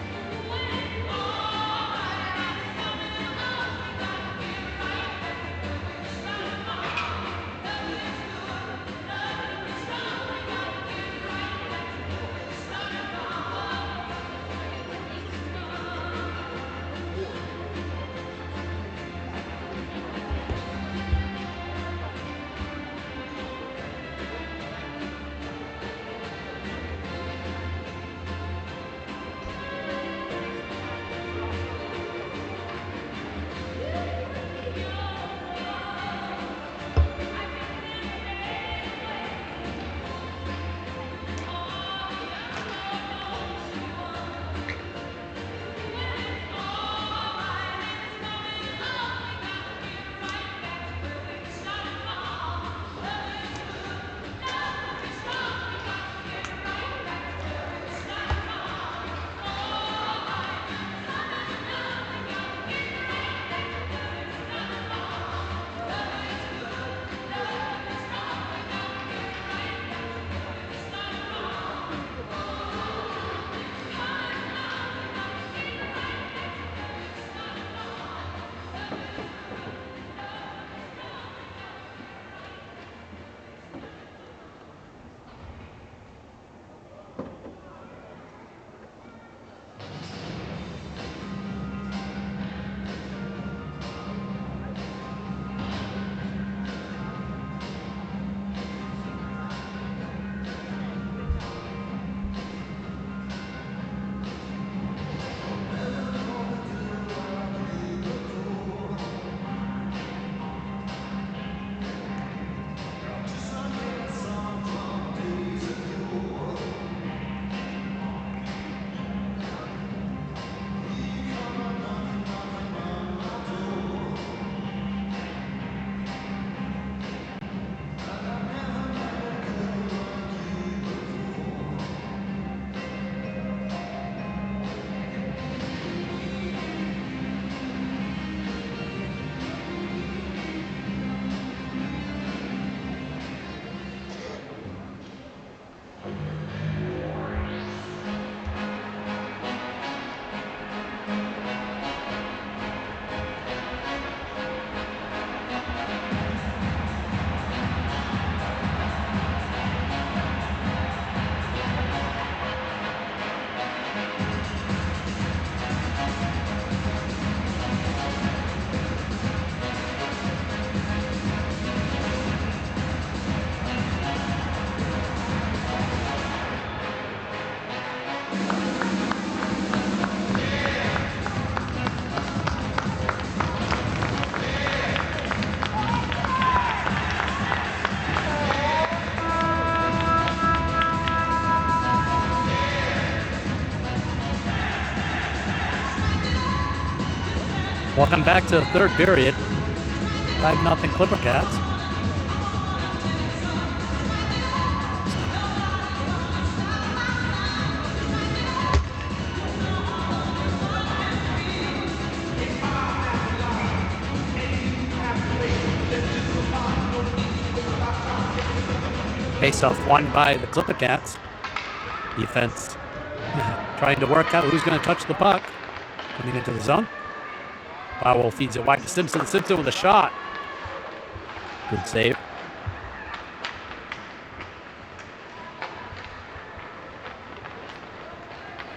Welcome back to the third period. 5-0 Clipper Cats. Face-off won by the Clipper Cats. Defense trying to work out who's going to touch the puck. Coming into the zone. Powell feeds it wide to Simpson. Simpson with a shot. Good save.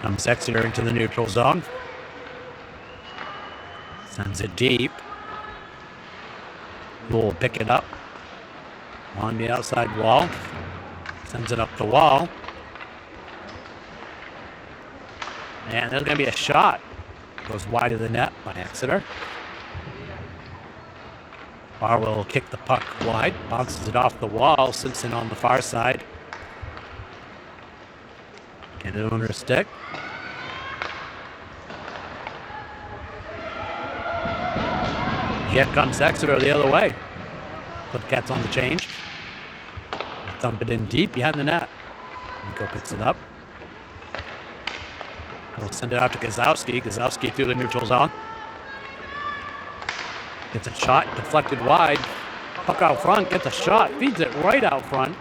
Comes Exeter into the neutral zone. Sends it deep. Will pick it up on the outside wall. Sends it up the wall. And there's going to be a shot. Goes wide of the net by Exeter. Barwell will kick the puck wide. Bounces it off the wall. Simpson on the far side. Get it under a stick. Yet comes Exeter the other way. Clipcats on the change. Thump it in deep behind the net. Nico picks it up. He'll send it out to Gazowski. Gazowski through the neutral zone. Gets a shot, deflected wide. Puck out front, gets a shot, feeds it right out front.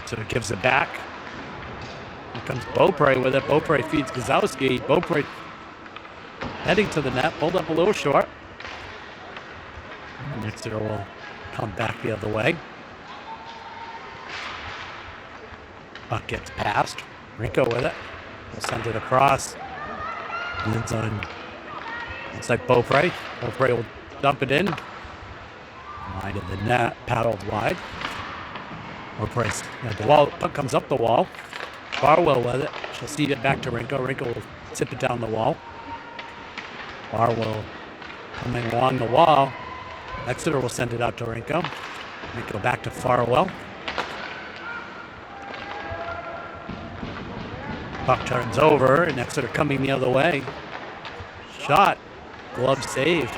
So it gives it back. Here comes Beaupre with it. Beaupre feeds Gazowski. Beaupre heading to the net, pulled up a little short. And Exeter will come back the other way. Puck gets passed. Rico with it. We'll send it across. Lands on. Looks like Beaupre. Beaupre will dump it in. Wide of the net. Paddled wide. Beaupre's at the wall. Puck comes up the wall. Barwell with it. She'll feed it back to Rinko. Rinko will tip it down the wall. Barwell coming along the wall. Exeter will send it out to Rinko. Rinko back to Farwell. Puck turns over, and Exeter coming the other way. Shot. Glove saved.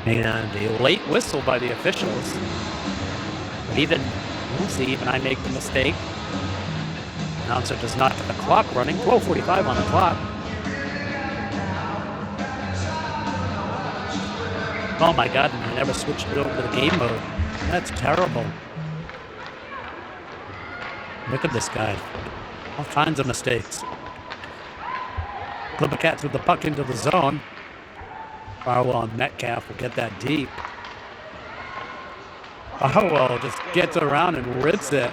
And a late whistle by the officials. But even I make the mistake. Announcer does not get the clock running. 12:45 on the clock. Oh my God, and I never switched it over to the game mode. That's terrible. Look at this guy. All kinds of mistakes. Clipper Cats with the puck into the zone. Farwell and Metcalf will get that deep. Farwell just gets around and rips it.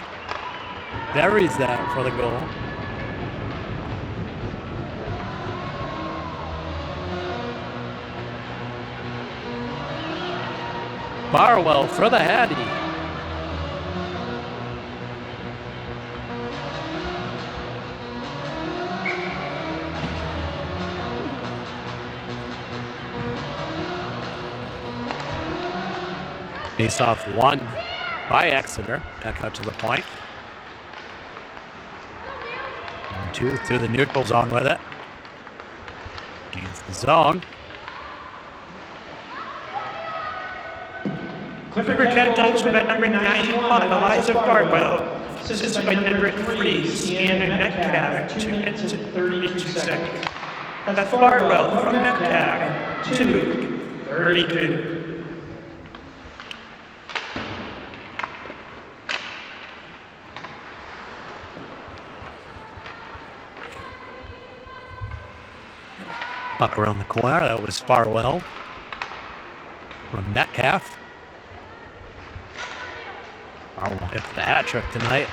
Buries that for the goal. Barwell for the Hattie. Face off won by Exeter. Back out to the point. 1-2 through the neutral zone with it. Against the zone. Clipper Cat Dogs with number 91, Eliza Barwell. Assisted by number 3, Sienna Metcalf, 2 minutes and 32 seconds. That's Barwell from Metcalf, 2:32. Puck around the corner. That was Farwell from Metcalf. Farwell gets the hat trick tonight.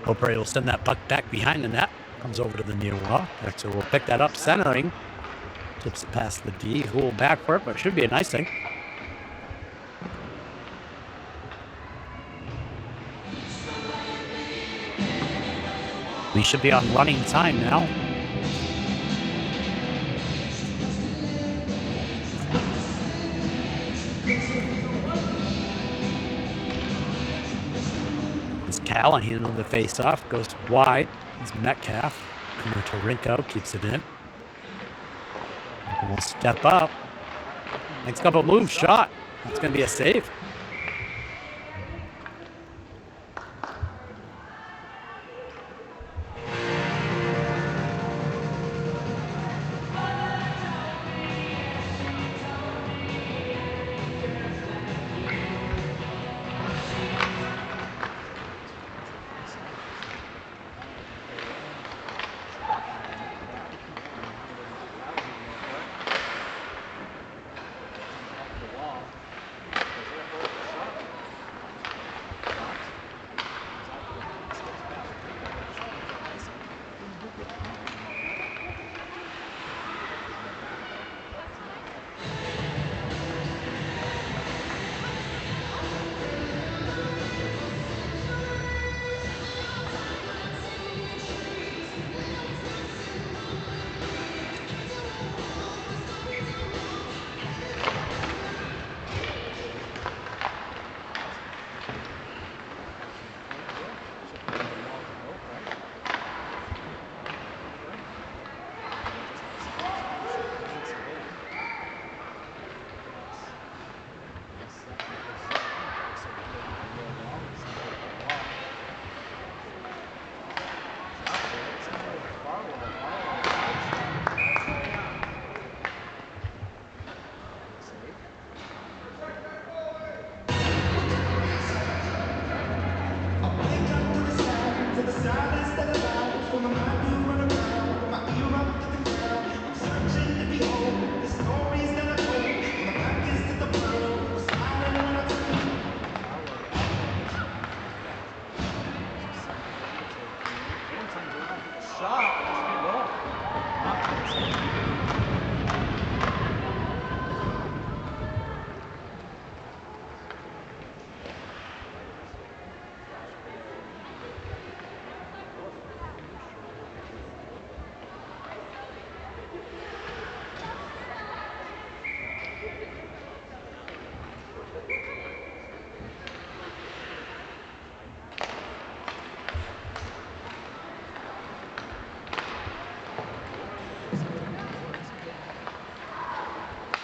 Beaupre will send that puck back behind the net. Comes over to the near wall. Exeter will pick that up, centering. Tips it past the D. Who will back for it, but it should be a nice thing. We should be on running time now. Callahan on the face-off. Goes wide. It's Metcalf. Coming to Rinko. Keeps it in. Rinko will step up. Next couple moves. Shot. That's going to be a save.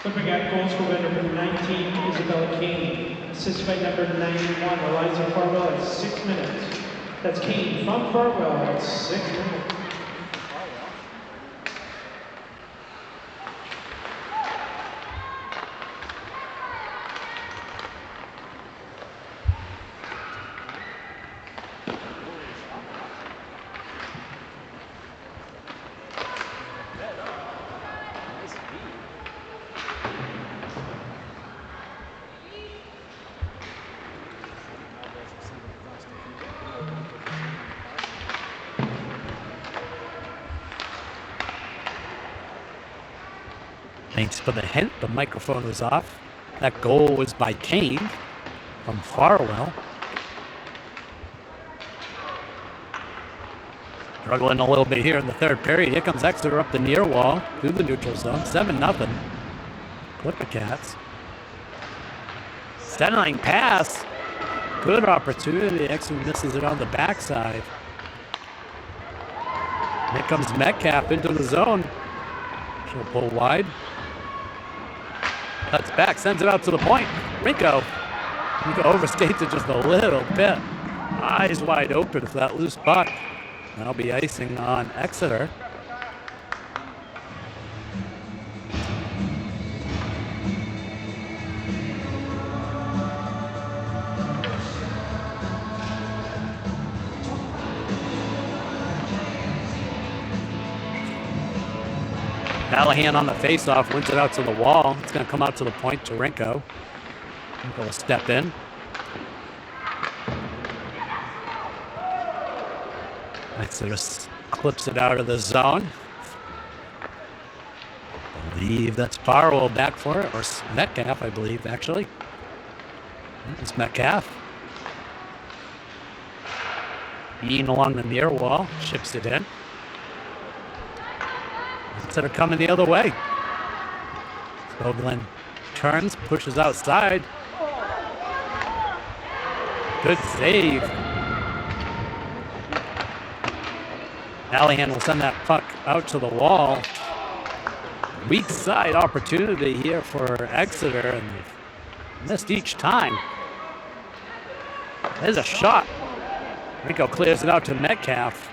Flipping at goals for winner number 19, Isabella Kane. Assisted by number 91, Eliza Farwell at 6 minutes. That's Kane from Farwell at 6 minutes. Thanks for the hint. The microphone was off. That goal was by Kane from Farwell. Struggling a little bit here in the third period. Here comes Exeter up the near wall through the neutral zone. 7-0. Flip the Cats. Centerline pass. Good opportunity. Exeter misses it on the backside. Here comes Metcalf into the zone. She'll pull wide. Cuts back, sends it out to the point. Rinko overstates it just a little bit. Eyes wide open for that loose puck. That'll be icing on Exeter. Callahan on the faceoff wins it out to the wall. It's going to come out to the point to Rinko. Rinko will step in. Exeter clips it out of the zone. I believe that's Farwell back for it, or Metcalf, I believe, actually. It's Metcalf. Being along the near wall, chips it in. Exeter coming the other way. Skoglund turns, pushes outside. Good save. Allahan will send that puck out to the wall. Weak side opportunity here for Exeter, and they've missed each time. There's a shot. Rico clears it out to Metcalf.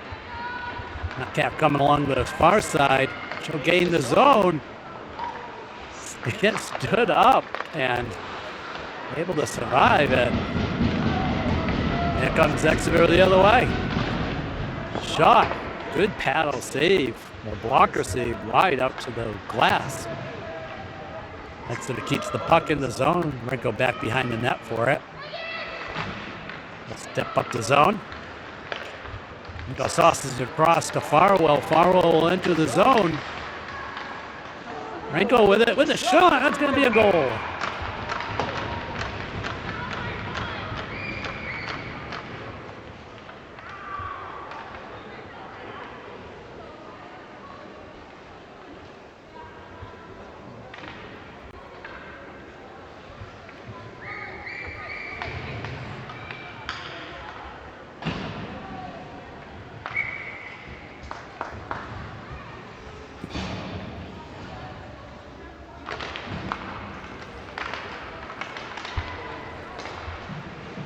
Metcalf coming along the far side. She'll gain the zone. He gets stood up and able to survive it. Here comes Exeter the other way. Shot. Good paddle save. Or blocker save wide out to the glass. Exeter keeps the puck in the zone. Rico back behind the net for it. Let's step up the zone. Rico sauces across to Farwell. Farwell will enter the zone. Rico with it, with a shot. That's going to be a goal.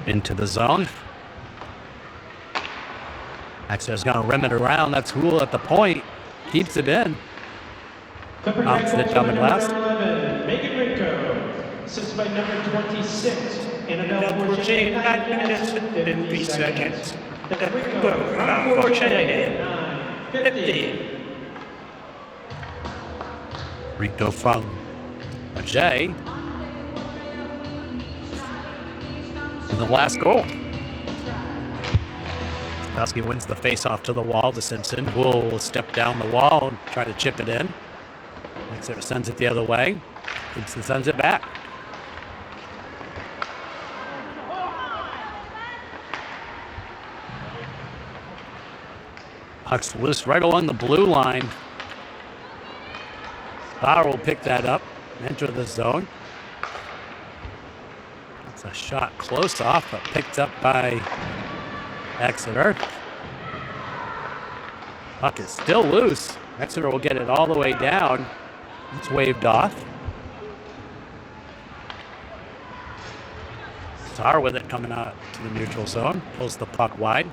Into the zone. Exeter's going to rim it around. That's Hool at the point. Keeps it in. Bounces it down the glass. 11, Megan Rico. Assisted by number 26, Annabelle Forte, 9 minutes and 50 seconds. The Rico from Forte, 50. Rico from Ajay. The last goal. Kowski wins the face-off to the wall to Simpson. Will step down the wall and try to chip it in. Exeter sends it the other way. Simpson sends it back. Puck's loose right along the blue line. Bauer will pick that up, enter the zone. A shot close off, but picked up by Exeter. Puck is still loose. Exeter will get it all the way down. It's waved off. Star with it coming out to the neutral zone. Pulls the puck wide.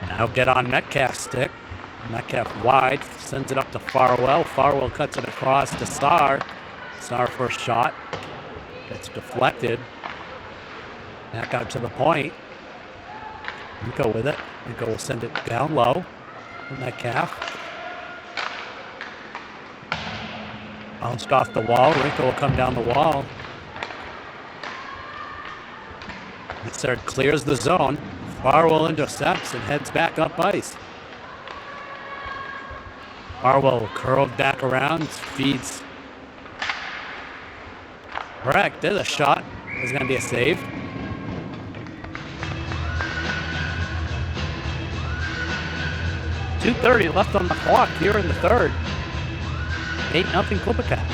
Now get on Metcalf's stick. Metcalf wide. Sends it up to Farwell. Farwell cuts it across to Star. Star first shot. Gets deflected. Back out to the point. Rico with it. Rico will send it down low. Metcalf. Bounced off the wall. Rico will come down the wall. Exeter clears the zone. Farwell intercepts and heads back up ice. Farwell curled back around. Feeds. Correct. There's a shot. There's going to be a save. .230 left on the clock here in the third. 8-0 Clippercat.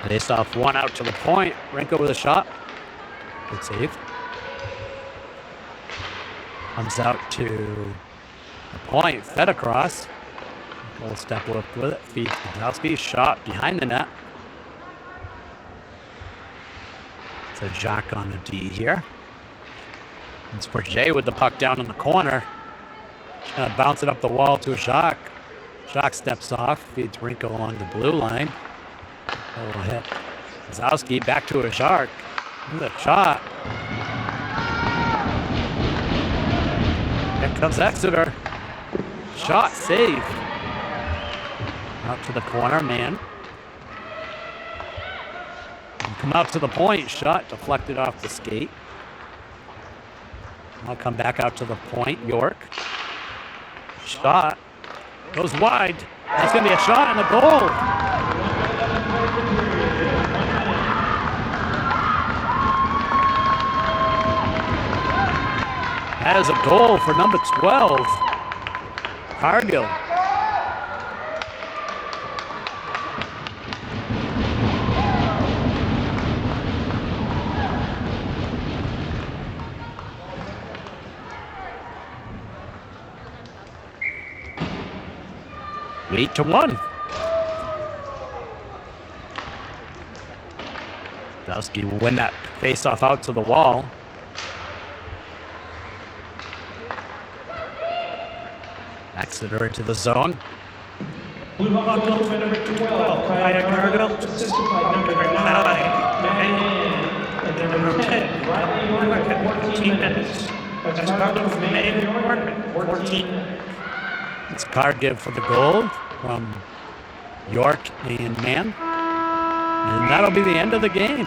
Face off one out to the point. Renko with a shot. Good save. Comes out to the point. Fed across. Full step with it. Feeds Kowski. Shot behind the net. It's a Jacques on the D here. It's for Jay with the puck down in the corner. Bounce it up the wall to Jacques. Jacques steps off. Feeds Renko along the blue line. Oh, hit. Zowski back to a shark. With a shot. Here comes Exeter. Shot save. Out to the corner, man. And come out to the point. Shot deflected off the skate. I'll come back out to the point. York. Shot. Goes wide. That's going to be a shot on the goal. That is a goal for number 12, Cargill. Lead to 1. Dusky will win that face-off out to the wall. Exeter into the zone. Blue Hawk goal for number 12, Kaya Cargill, assisted by number 9, and number 10, Riley York, 14 minutes. That's Cargill from Maine, York, 14 minutes. It's Cargill for the goal from York and Mann. And that'll be the end of the game.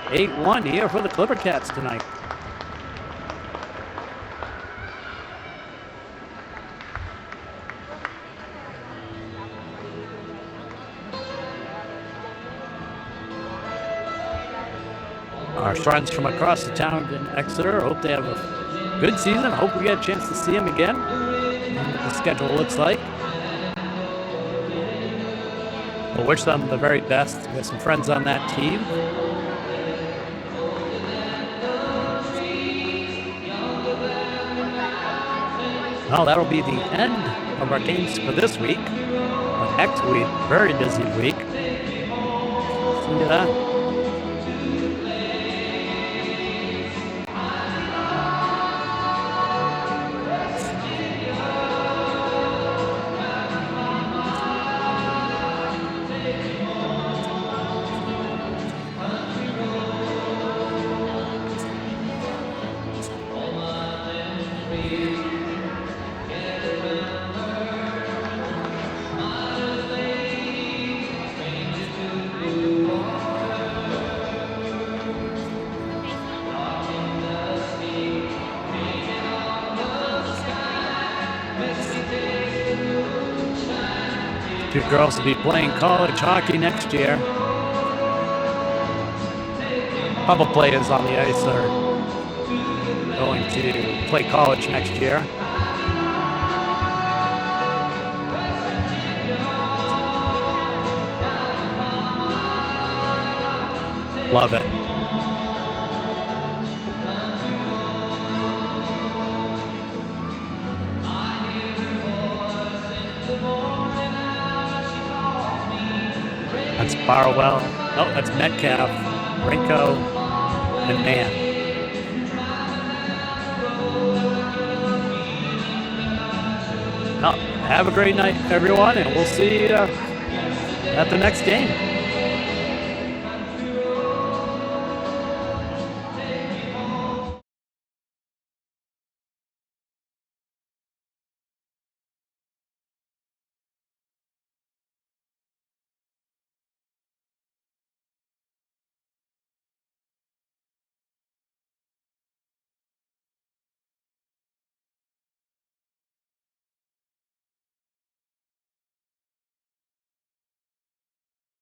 8-1 here for the Clipper Cats tonight. Our friends from across the town in Exeter hope they have a good season. Hope we get a chance to see them again. What the schedule looks like. We'll wish them the very best. We have some friends on that team. Well, that'll be the end of our games for this week. But next week, very busy week. See you then. Two girls will be playing college hockey next year. A couple players on the ice are going to play college next year. Love it. That's Barwell. Oh, that's Metcalf, Rinko, and Mann. Well, have a great night, everyone, and we'll see you at the next game.